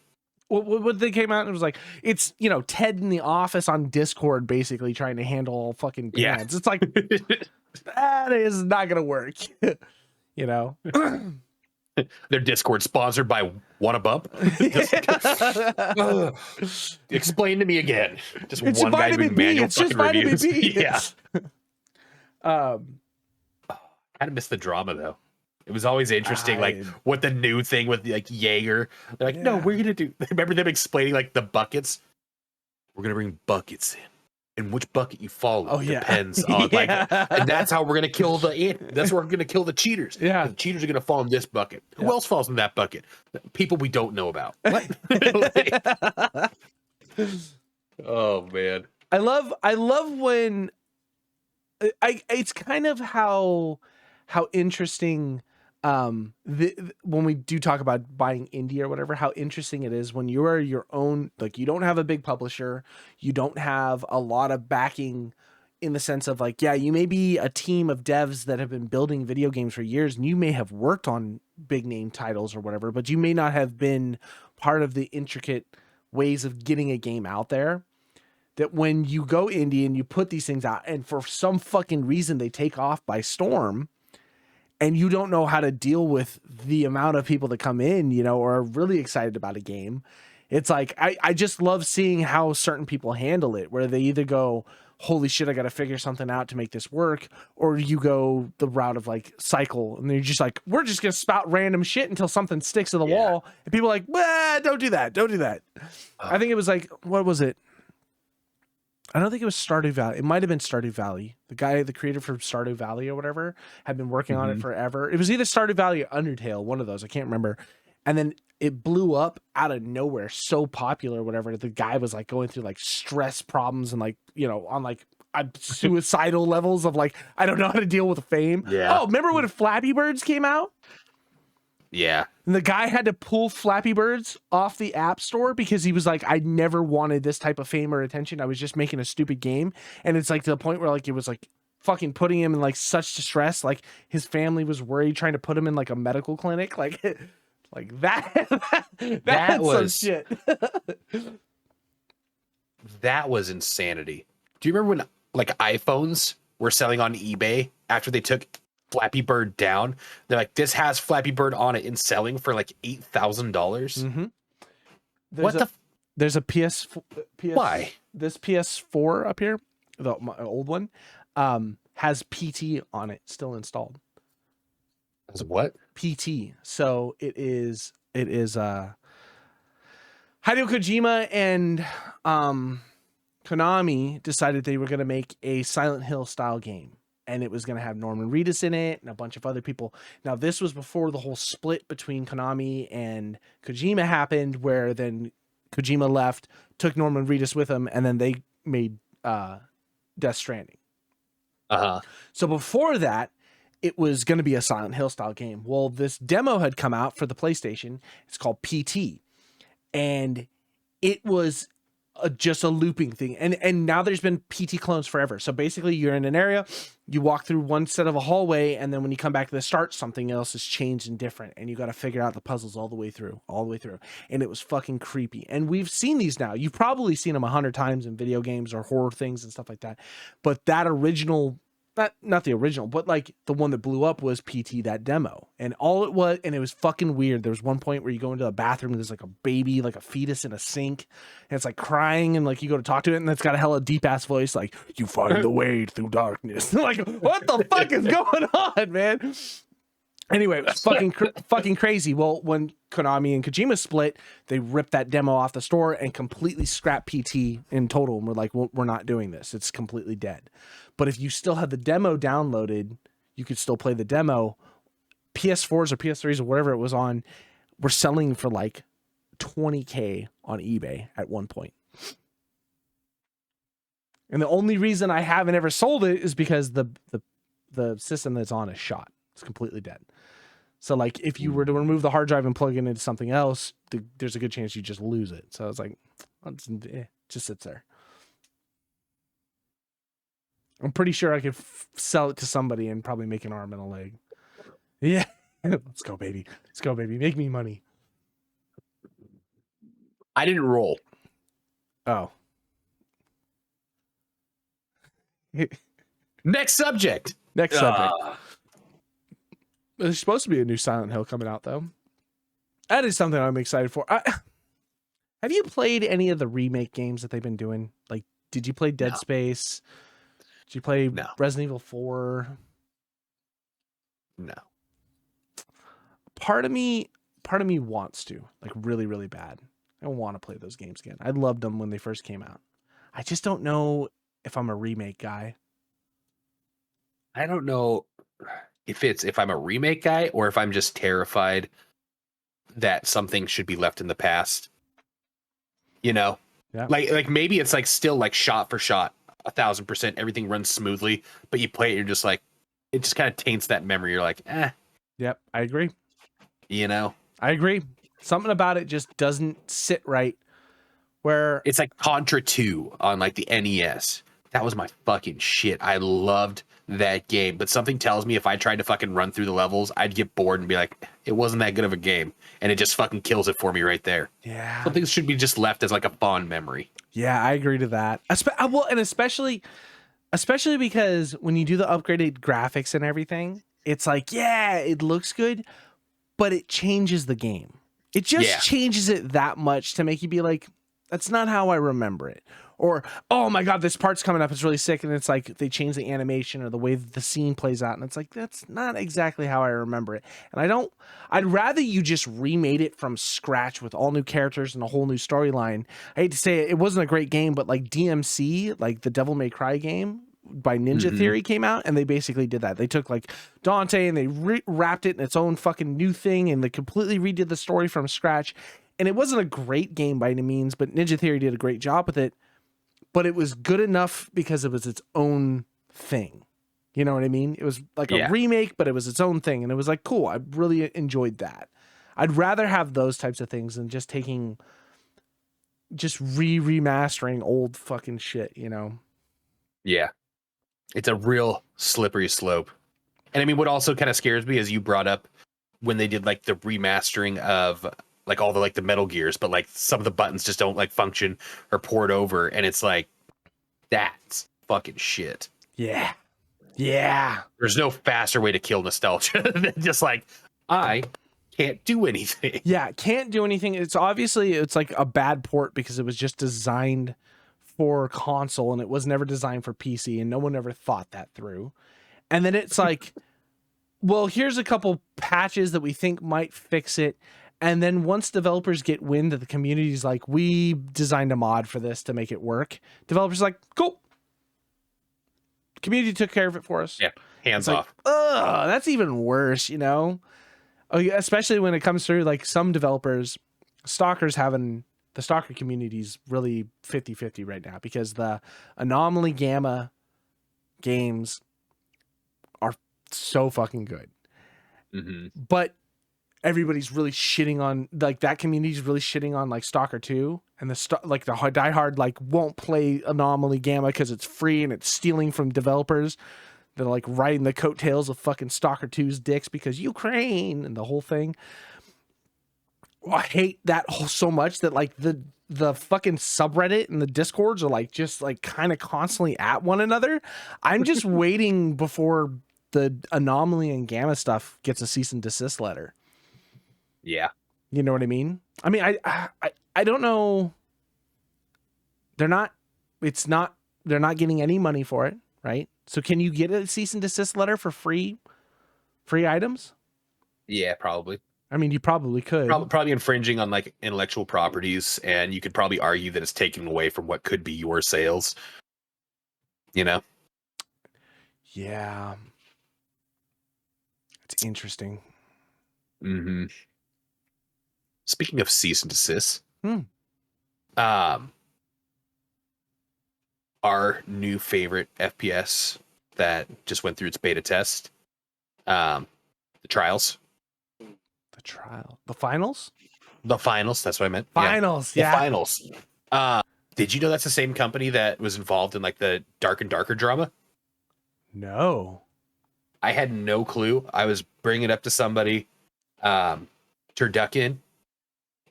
What they came out and it was like, it's, you know, Ted in the office on Discord basically trying to handle all fucking bans. It's like, that is not going to work. You know? Their Discord sponsored by Wanna Bump. Explain to me again. Just it's one guy doing manual it's just vitamin B. Yeah. Kind of miss the drama though. It was always interesting, like what the new thing with like Jaeger. They're like, no, we're gonna do. Remember them explaining like the buckets? We're gonna bring buckets in, and which bucket you follow depends on like, and that's how we're gonna kill that's where we're gonna kill the cheaters. Yeah, the cheaters are gonna fall in this bucket. Who else falls in that bucket? People we don't know about. What? Oh man, I love when it's kind of how interesting when we do talk about buying indie or whatever, how interesting it is when you are your own, like you don't have a big publisher, you don't have a lot of backing in the sense of like, yeah, you may be a team of devs that have been building video games for years and you may have worked on big name titles or whatever, but you may not have been part of the intricate ways of getting a game out there. That when you go indie and you put these things out and for some fucking reason they take off by storm, and you don't know how to deal with the amount of people that come in, you know, or are really excited about a game. It's like, I just love seeing how certain people handle it, where they either go, holy shit, I got to figure something out to make this work. Or you go the route of like cycle, and they're just like, we're just going to spout random shit until something sticks to the wall. And people are like, well, don't do that. Don't do that. I think it was like, what was it? I don't think it was Stardew Valley. It might have been Stardew Valley. The guy, the creator from Stardew Valley or whatever, had been working on it forever. It was either Stardew Valley or Undertale, one of those. I can't remember. And then it blew up out of nowhere, so popular, whatever. The guy was like going through like stress problems and like, you know, on like suicidal levels of like, I don't know how to deal with fame. Yeah. Oh, remember when Flappy Birds came out? Yeah. And the guy had to pull Flappy Birds off the App Store because he was like, I never wanted this type of fame or attention. I was just making a stupid game. And it's like to the point where like it was like fucking putting him in like such distress. Like his family was worried, trying to put him in like a medical clinic. Like that was some shit. That was insanity. Do you remember when like iPhones were selling on eBay after they took Flappy Bird down? They're like, this has Flappy Bird on it, and selling for like $8,000. What there's a PS. Why? This PS4 up here, my old one, has PT on it still installed. As what? PT. So it is Hideo Kojima and Konami decided they were going to make a Silent Hill style game, and it was going to have Norman Reedus in it and a bunch of other people. Now this was before the whole split between Konami and Kojima happened, where then Kojima left, took Norman Reedus with him, and then they made Death Stranding. So before that, it was going to be a Silent Hill style game. Well, this demo had come out for the PlayStation. It's called PT. And it was just a looping thing. And now there's been PT clones forever. So basically you're in an area, you walk through one set of a hallway, and then when you come back to the start, something else is changed and different. And you got to figure out the puzzles all the way through. And it was fucking creepy. And we've seen these now. You've probably seen them 100 times in video games or horror things and stuff like that. But that original... Not the original, but like the one that blew up was PT, that demo. And all it was, and it was fucking weird. There was one point where you go into a bathroom and there's like a baby, like a fetus in a sink, and it's like crying, and like you go to talk to it, and it's got a hella deep ass voice, like, you find the way through darkness. Like, what the fuck is going on, man? Anyway, fucking crazy. Well, when Konami and Kojima split, they ripped that demo off the store and completely scrapped PT in total. And we're like, well, we're not doing this. It's completely dead. But if you still had the demo downloaded, you could still play the demo. PS4s or PS3s or whatever it was on were selling for like $20K on eBay at one point. And the only reason I haven't ever sold it is because the system that's on is shot. It's completely dead. So like if you were to remove the hard drive and plug it into something else, there's a good chance you just lose it. So I was like, it just sits there. I'm pretty sure I could sell it to somebody and probably make an arm and a leg. Yeah. Let's go, baby. Let's go, baby. Make me money. I didn't roll. Oh. Next subject. There's supposed to be a new Silent Hill coming out, though. That is something I'm excited for. Have you played any of the remake games that they've been doing? Like, did you play Dead Space? Did you play Resident Evil 4? No. Part of me wants to, like, really, really bad. I want to play those games again. I loved them when they first came out. I just don't know if I'm a remake guy. I don't know if I'm a remake guy or if I'm just terrified that something should be left in the past. You know? Yeah. Like maybe it's like still like shot for shot, 1,000%, everything runs smoothly, but you play it, you're just like, it just kind of taints that memory. You're like, Yep, I agree. You know? I agree. Something about it just doesn't sit right. Where it's like Contra 2 on like the NES. That was my fucking shit. I loved that game, but something tells me if I tried to fucking run through the levels, I'd get bored and be like, it wasn't that good of a game, and it just fucking kills it for me right there. Yeah, something should be just left as like a fond memory. Yeah, I agree to that. Well, and especially because when you do the upgraded graphics and everything, it's like, yeah, it looks good, but it changes the game. It just changes it that much to make you be like, that's not how I remember it. Or, oh my God, this part's coming up. It's really sick. And it's like they change the animation or the way that the scene plays out. And it's like, that's not exactly how I remember it. And I'd rather you just remade it from scratch with all new characters and a whole new storyline. I hate to say it, it wasn't a great game, but like DMC, like the Devil May Cry game by Ninja Theory came out, and they basically did that. They took like Dante and they wrapped it in its own fucking new thing, and they completely redid the story from scratch. And it wasn't a great game by any means, but Ninja Theory did a great job with it. But it was good enough because it was its own thing. You know what I mean? It was like a remake, but it was its own thing. And it was like, cool. I really enjoyed that. I'd rather have those types of things than just remastering old fucking shit, you know? Yeah. It's a real slippery slope. And I mean, what also kind of scares me is you brought up when they did like the remastering of like all the like the Metal Gears, but like some of the buttons just don't like function or port over, and it's like that's fucking shit. Yeah. Yeah. There's no faster way to kill nostalgia than just like I can't do anything. Yeah, can't do anything. It's obviously it's like a bad port because it was just designed for console and it was never designed for PC, and no one ever thought that through. And then it's like, well, here's a couple patches that we think might fix it. And then once developers get wind that the community's like, we designed a mod for this to make it work, developers are like, cool. Community took care of it for us. Yeah, hands it's off. Like, ugh, that's even worse, you know? Especially when it comes through like some developers, the Stalker community's really 50-50 right now because the Anomaly Gamma games are so fucking good. But everybody's really shitting on like that community's really shitting on like Stalker 2, and the diehard like won't play Anomaly Gamma because it's free and it's stealing from developers. They're like riding the coattails of fucking Stalker 2's dicks because Ukraine and the whole thing. I hate that so much that like the fucking subreddit and the discords are like just like kind of constantly at one another. I'm just waiting before the Anomaly and Gamma stuff gets a cease and desist letter. Yeah. You know what I mean? I mean, I don't know. They're not getting any money for it, right? So can you get a cease and desist letter for free items? Yeah, probably. I mean, you probably could. Probably infringing on like intellectual properties, and you could probably argue that it's taken away from what could be your sales. You know? Yeah. It's interesting. Speaking of cease and desist, our new favorite FPS that just went through its beta test, the Trials. The finals? The finals, that's what I meant. Finals, yeah. The finals. Did you know that's the same company that was involved in like the Dark and Darker drama? No. I had no clue. I was bringing it up to somebody. Turducken.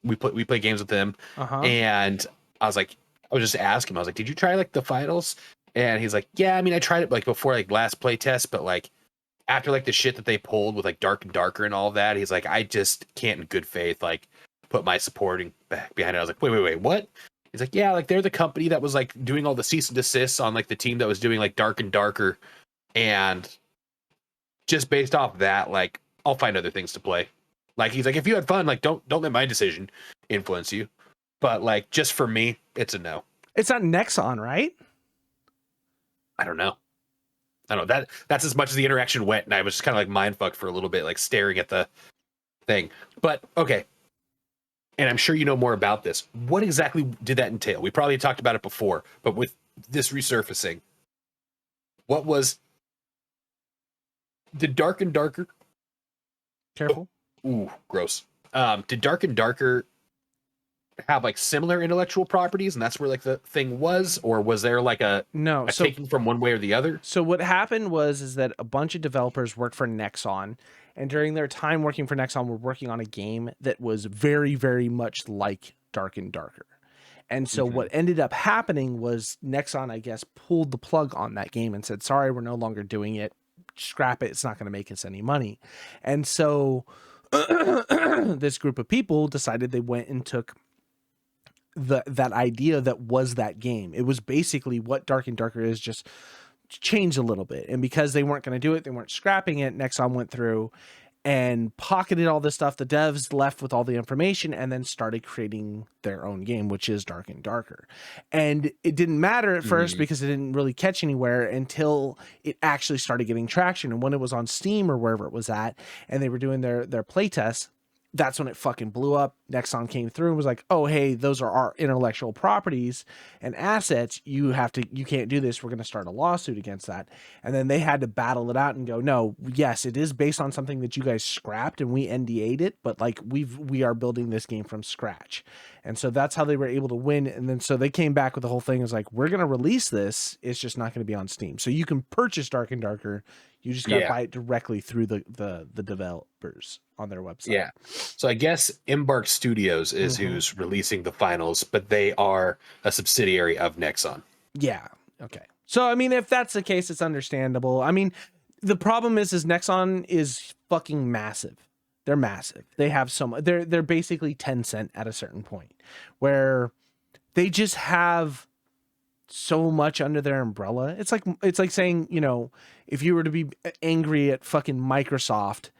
We play games with them, and I was just asking him. I was like, "Did you try like the finals?" And he's like, "Yeah, I mean, I tried it like before like last play test, but like after like the shit that they pulled with like Dark and Darker and all of that, he's like, I just can't in good faith like put my supporting back behind it." I was like, wait, what? He's like, yeah, like they're the company that was like doing all the cease and desists on like the team that was doing like Dark and Darker, and just based off that, like I'll find other things to play. Like he's like, if you had fun, like don't let my decision influence you. But like just for me, it's a no. It's not Nexon, right? I don't know. That's as much as the interaction went, and I was just kind of like mind fucked for a little bit, like staring at the thing. But okay. And I'm sure you know more about this. What exactly did that entail? We probably talked about it before, but with this resurfacing, what was did Dark and Darker? Careful. Ooh, gross. Did Dark and Darker have like similar intellectual properties, and that's where like the thing was, or was there like a taking from one way or the other? So what happened is that a bunch of developers worked for Nexon, and during their time working for Nexon, were working on a game that was very, very much like Dark and Darker. And so what ended up happening was Nexon, I guess, pulled the plug on that game and said, sorry, we're no longer doing it. scrap it. It's not going to make us any money. And so this group of people decided they went and took that idea that was that game. It was basically what Dark and Darker is, just changed a little bit. And because they weren't going to do it, they weren't scrapping it. Nexon went through and pocketed all this stuff. The devs left with all the information and then started creating their own game, which is Dark and Darker. And it didn't matter at first because it didn't really catch anywhere until it actually started getting traction. And when it was on Steam or wherever it was at, and they were doing their playtests, that's when it fucking blew up. Nexon came through and was like, oh, hey, those are our intellectual properties and assets. You can't do this. We're going to start a lawsuit against that. And then they had to battle it out and go, no, yes, it is based on something that you guys scrapped and we NDA'd it, but like we are building this game from scratch. And so that's how they were able to win. And then so they came back with the whole thing. It was like, we're going to release this. It's just not going to be on Steam. So you can purchase Dark and Darker. You just got to buy it directly through the developers on their website. Yeah. So I guess Embark Studios is who's releasing the finals, but they are a subsidiary of Nexon. Yeah. Okay. So, I mean, if that's the case, it's understandable. I mean, the problem is Nexon is fucking massive. They're massive. They have so much. They're basically Tencent at a certain point where they just have so much under their umbrella. It's like saying, you know, if you were to be angry at fucking Microsoft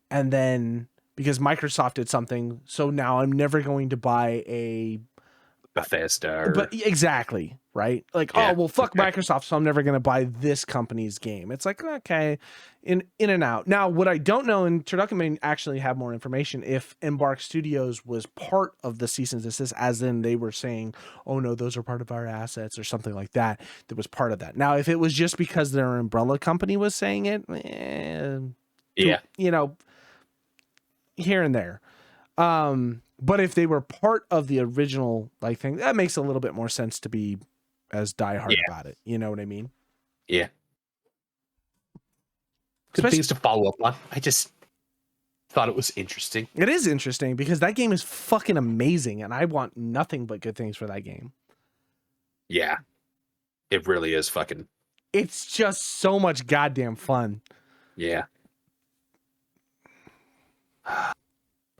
and then because Microsoft did something, so now I'm never going to buy a Bethesda. But exactly, right? Like, oh, well, fuck Microsoft, so I'm never going to buy this company's game. It's like, okay, in and out. Now, what I don't know, and Turducken may actually have more information, if Embark Studios was part of the cease and desist, as in they were saying, oh, no, those are part of our assets or something like that, that was part of that. Now, if it was just because their umbrella company was saying it, you know, here and there. But if they were part of the original like thing, that makes a little bit more sense to be as diehard about it. You know what I mean? Yeah. Good things to follow up on. I just thought it was interesting. It is interesting because that game is fucking amazing, and I want nothing but good things for that game. Yeah. It really is fucking. It's just so much goddamn fun. Yeah.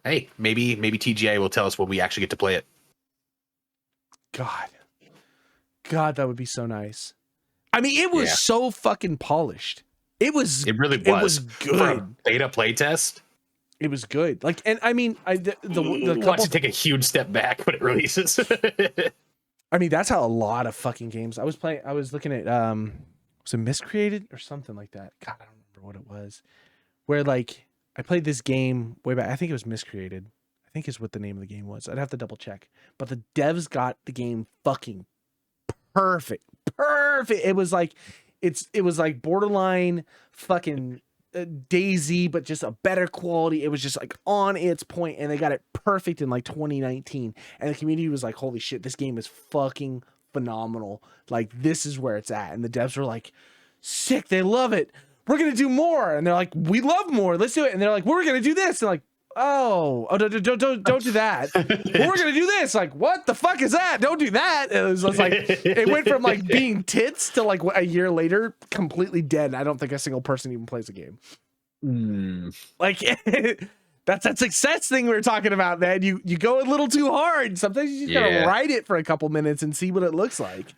Hey, maybe TGA will tell us when we actually get to play it. God, that would be so nice. I mean, it was so fucking polished. It really was. It was good. For a beta playtest. It was good. Like, and I mean, watch it take a huge step back when it releases. I mean, that's how a lot of fucking games. I was looking at was it Miscreated or something like that? God, I don't remember what it was. Where like I played this game way back. I think it was Miscreated. I think is what the name of the game was. I'd have to double check. But the devs got the game fucking perfect. It was like borderline fucking Daisy, but just a better quality. It was just like on its point, and they got it perfect in like 2019. And the community was like, "Holy shit, this game is fucking phenomenal! Like this is where it's at." And the devs were like, "Sick, they love it. We're gonna do more." And they're like, "We love more. Let's do it." And they're like, "We're gonna do this." And like, oh, don't do that. We're gonna do this. Like, what the fuck is that? Don't do that. It was just like it went from like being tits to like a year later, completely dead. I don't think a single person even plays the game. Like that's that success thing we were talking about, man. You go a little too hard. Sometimes you just gotta ride it for a couple minutes and see what it looks like.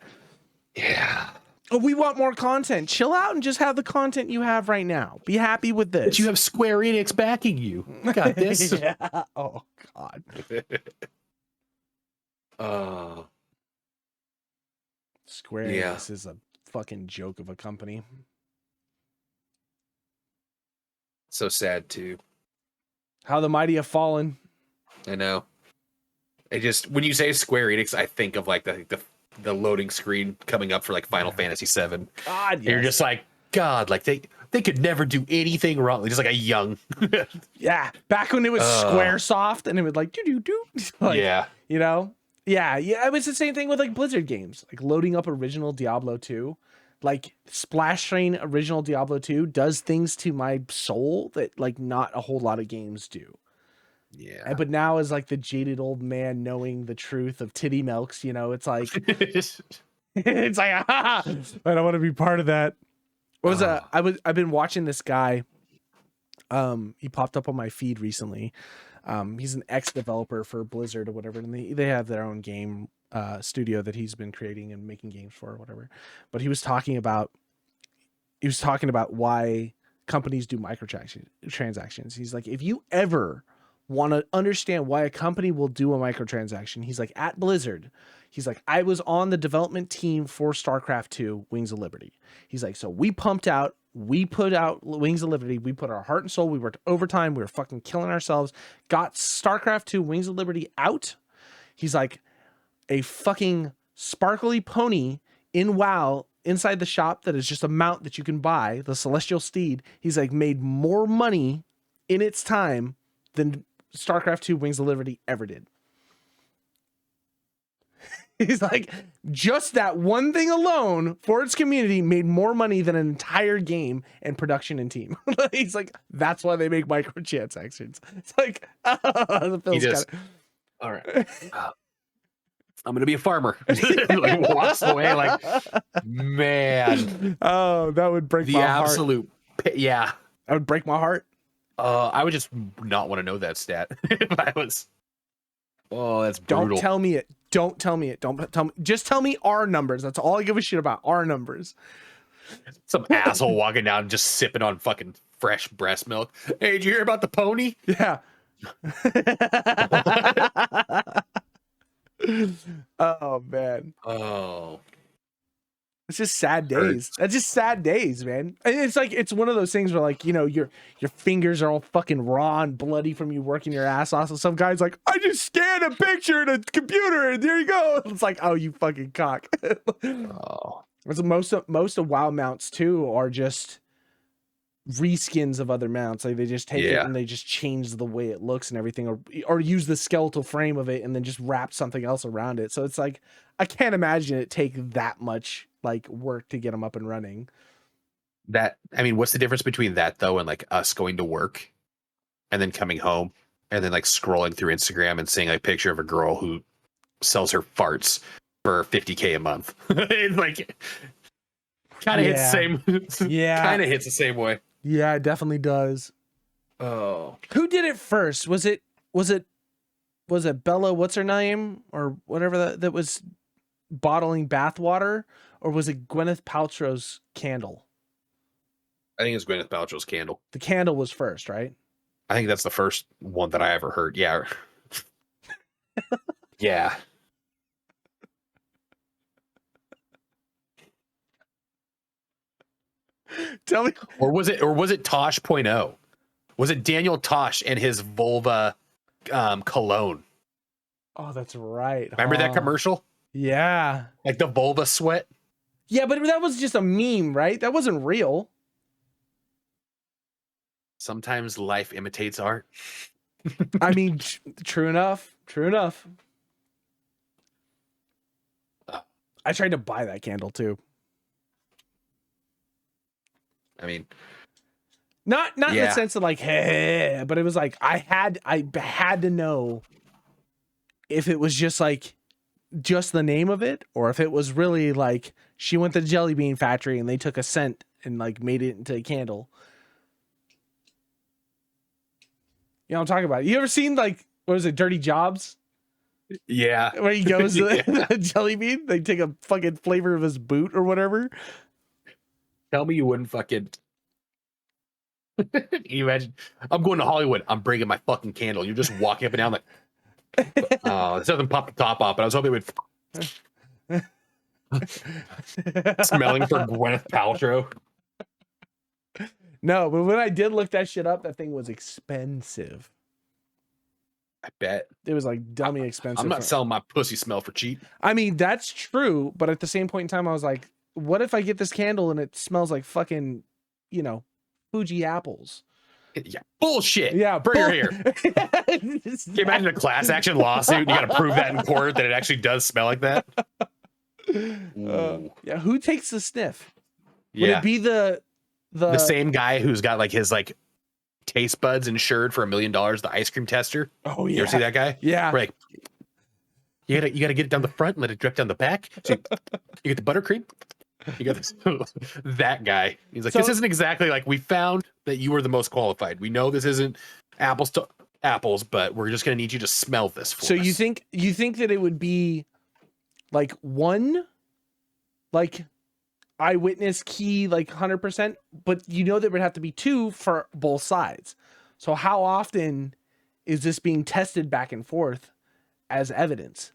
Yeah. Oh, we want more content. Chill out and just have the content you have right now. Be happy with this. But you have Square Enix backing you. Got this. Yeah. Oh, God. Square Enix is a fucking joke of a company. So sad, too. How the mighty have fallen. I know. I just, when you say Square Enix, I think of like the loading screen coming up for like Final Fantasy VII. God, yes. You're just like, God, like they could never do anything wrong. Just like a young. Yeah. Back when it was Squaresoft and it would like do. Like, yeah. You know? Yeah. It was the same thing with like Blizzard games. Like loading up original Diablo 2. Like Splash Train original Diablo 2 does things to my soul that like not a whole lot of games do. Yeah. But now as like the jaded old man knowing the truth of titty milks, you know, it's like it's like I don't want to be part of that. I've been watching this guy. He popped up on my feed recently. He's an ex-developer for Blizzard or whatever, and they have their own game studio that he's been creating and making games for or whatever. But he was talking about why companies do microtransactions. He's like, if you ever want to understand why a company will do a microtransaction, he's like, at Blizzard, he's like, I was on the development team for StarCraft 2 Wings of Liberty. He's like, so we put out Wings of Liberty. We put our heart and soul. We worked overtime. We were fucking killing ourselves. Got StarCraft 2 Wings of Liberty out. He's like, a fucking sparkly pony in WoW inside the shop that is just a mount that you can buy, the Celestial Steed. He's like, made more money in its time than StarCraft 2 Wings of Liberty ever did. He's like, just that one thing alone for its community made more money than an entire game and production and team. He's like, that's why they make microtransactions. It's like, all right. I'm gonna be a farmer. Like, walks away like, man. Oh, that would break my heart. Absolute, yeah. That would break my heart. I would just not want to know that stat if I was. Oh, that's brutal. Don't tell me it. Don't tell me it. Don't tell me. Just tell me our numbers. That's all I give a shit about. Our numbers. Some asshole walking down just sipping on fucking fresh breast milk. Hey, did you hear about the pony? Yeah. Oh man. Oh. It's just sad days. That's just sad days, man. And it's like, it's one of those things where, like, you know, your fingers are all fucking raw and bloody from you working your ass off. So some guy's like, I just scanned a picture in a computer and there you go. It's like, oh, you fucking cock. Oh. Most of WoW mounts too are just reskins of other mounts. Like they just take it and they just change the way it looks and everything, or use the skeletal frame of it and then just wrap something else around it. So it's like, I can't imagine it take that much like work to get them up and running. That, I mean, what's the difference between that though and like us going to work and then coming home and then like scrolling through Instagram and seeing a picture of a girl who sells her farts for $50K a month? It's like kind of hits the same. Yeah, kind of hits the same way. Yeah, it definitely does. Oh, who did it first? Was it Bella? What's her name or whatever that was bottling bathwater, or was it Gwyneth Paltrow's candle? I think it's Gwyneth Paltrow's candle. The candle was first, right? I think that's the first one that I ever heard. Yeah. Yeah. Tell me. Or was it Tosh Point Oh? Was it Daniel Tosh and his vulva cologne? Oh, that's right. Remember that commercial? Yeah. Like the vulva sweat? Yeah, but that was just a meme, right? That wasn't real. Sometimes life imitates art. I mean, true enough. True enough. I tried to buy that candle too. I mean, not in the sense of like, hey, but it was like I had to know if it was just like just the name of it, or if it was really like she went to the jelly bean factory and they took a scent and like made it into a candle. You know what I'm talking about? You ever seen like, what is it, Dirty Jobs? Yeah. Where he goes to the jelly bean, they take a fucking flavor of his boot or whatever. Tell me you wouldn't fucking. You imagine, I'm going to Hollywood. I'm bringing my fucking candle. You're just walking up and down like, oh, this doesn't pop the top off, but I was hoping it would. Smelling for Gwyneth Paltrow. No, but when I did look that shit up, that thing was expensive. I bet it was like dummy expensive. I'm not selling my pussy smell for cheap. I mean, that's true, but at the same point in time, I was like, what if I get this candle and it smells like fucking, you know, Fuji apples? Yeah, bullshit. Yeah, bring her here. Can you imagine a class action lawsuit? You got to prove that in court that it actually does smell like that. Yeah, who takes the sniff? Yeah, would it be the same guy who's got like his like taste buds insured for $1 million? The ice cream tester. Oh yeah, you ever see that guy? Yeah, like you gotta get it down the front and let it drip down the back. So you get the buttercream. You got this, that guy. He's like, So- this isn't exactly like we found that you were the most qualified. We know this isn't apples to apples, but we're just gonna need you to smell this for So us. you think that it would be like one, like eyewitness key, like 100%, but you know there would have to be two for both sides. So how often is this being tested back and forth as evidence?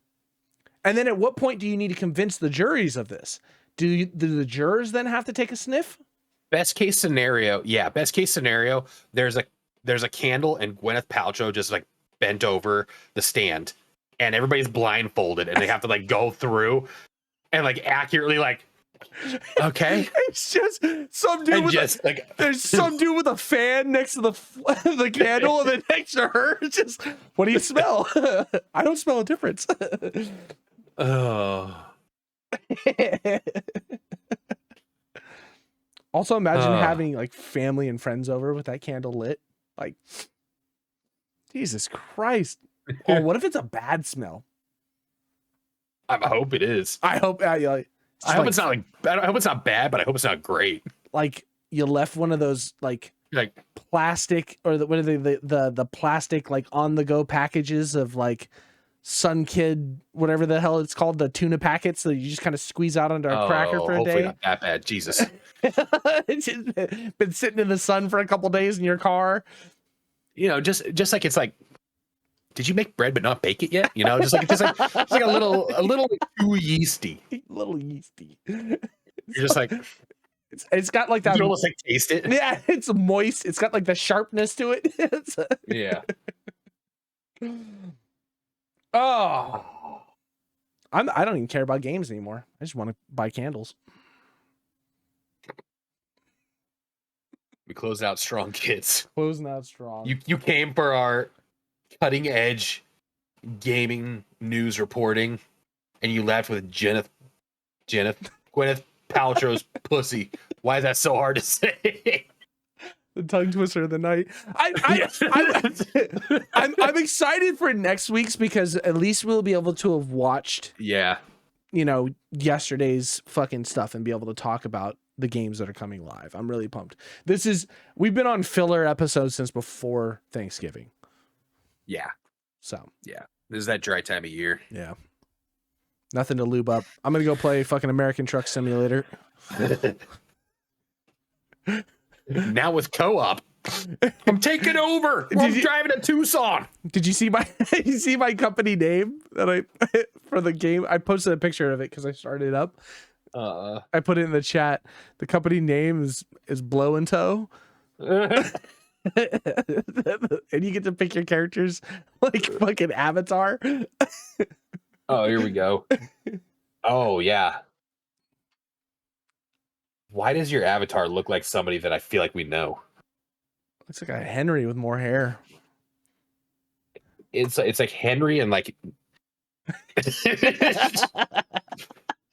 And then at what point do you need to convince the juries of this? Do the jurors then have to take a sniff? Best case scenario, yeah. Best case scenario, there's a candle and Gwyneth Paltrow just like bent over the stand, and everybody's blindfolded, and they have to like go through and like accurately like, okay, It's just some dude and with just like there's some dude with a fan next to the candle, and then next to her, it's just, what do you smell? I don't smell a difference. oh. Also, imagine having like family and friends over with that candle lit. Like, Jesus Christ. Oh, what if it's a bad smell? I hope it is. I hope. I hope it's not like. I hope it's not bad, but I hope it's not great. Like you left one of those like plastic, or what are they, the plastic like on the go packages of like Sun Kid, whatever the hell it's called, the tuna packets that you just kind of squeeze out under a cracker for a hopefully day. not that bad. Jesus. It's just been sitting in the sun for a couple days in your car. You know, just like it's like, did you make bread but not bake it yet? You know, just like it's like a little too yeasty. A little yeasty. You're just like, it's got like that. You can almost like taste it. Yeah, it's moist. It's got like the sharpness to it. Yeah. Oh, I don't even care about games anymore. I just want to buy candles. We closed out strong, kids. Closing out strong. You came for our cutting edge gaming news reporting, and you left with Gwyneth Paltrow's pussy. Why is that so hard to say? The tongue twister of the night. I'm excited for next week's, because at least we'll be able to have watched, yeah, you know, yesterday's fucking stuff and be able to talk about the games that are coming live. I'm really pumped. We've been on filler episodes since before Thanksgiving. Yeah. So yeah, this is that dry time of year. Yeah. Nothing to lube up. I'm gonna go play fucking American Truck Simulator. Now with co-op, I'm taking over. I'm driving to Tucson. Did you see my company name that I for the game? I posted a picture of it because I started it up. I put it in the chat. The company name is Blow and Toe. And you get to pick your characters like fucking Avatar. Oh, here we go. Oh yeah. Why does your avatar look like somebody that I feel like we know? Looks like a Henry with more hair. It's like Henry and like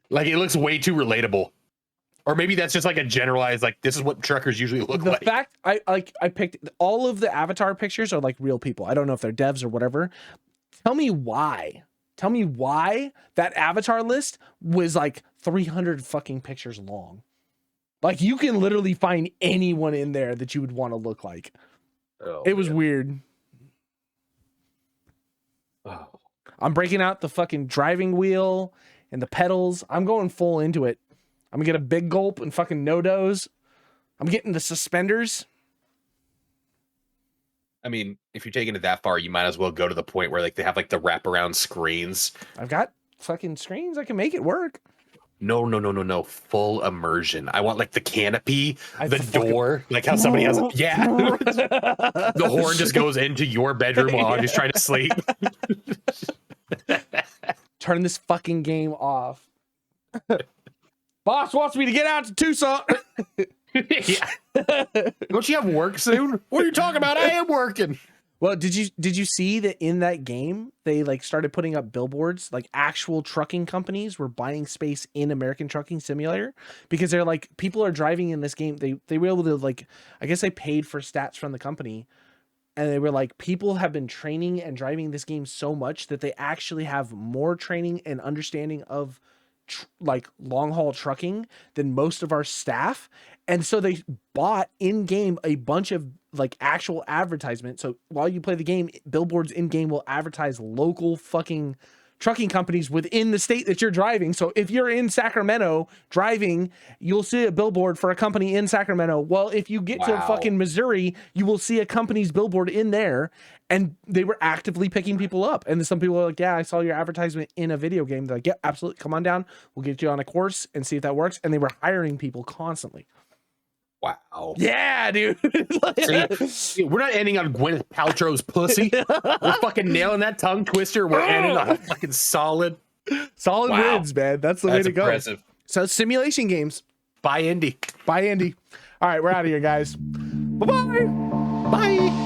like it looks way too relatable. Or maybe that's just like a generalized, like this is what truckers usually look like. The fact I picked all of the avatar pictures are like real people. I don't know if they're devs or whatever. Tell me why that avatar list was like 300 fucking pictures long. Like you can literally find anyone in there that you would want to look like. Oh, it was weird. Oh. I'm breaking out the fucking driving wheel and the pedals. I'm going full into it. I'm gonna get a big gulp and fucking no-dos. I'm getting the suspenders. I mean, if you're taking it that far, you might as well go to the point where like they have like the wraparound screens. I've got fucking screens. I can make it work. No. Full immersion. I want like the canopy, the door, like how somebody has. Yeah. The horn just goes into your bedroom while I'm just trying to sleep. Turn this fucking game off. Boss wants me to get out to Tucson. Yeah. Don't you have work soon? What are you talking about? I am working. Well, did you see that in that game they like started putting up billboards, like actual trucking companies were buying space in American Trucking Simulator because they're like, people are driving in this game. They were able to like, I guess they paid for stats from the company, and they were like, people have been training and driving this game so much that they actually have more training and understanding of like long haul trucking than most of our staff. And so they bought in game a bunch of like actual advertisement. So while you play the game, billboards in game will advertise local fucking trucking companies within the state that you're driving. So if you're in Sacramento driving, you'll see a billboard for a company in Sacramento. Well, if you get to fucking Missouri, you will see a company's billboard in there. And they were actively picking people up. And then some people are like, yeah, I saw your advertisement in a video game. They're like, yeah, absolutely. Come on down. We'll get you on a course and see if that works. And they were hiring people constantly. Wow. Yeah, dude. See, we're not ending on Gwyneth Paltrow's pussy. We're fucking nailing that tongue twister. We're ending on a fucking solid wins, man. That's the way to impressive. go. So simulation games. Bye, Indy. Bye, Indy. All right, we're out of here, guys. Bye-bye. Bye.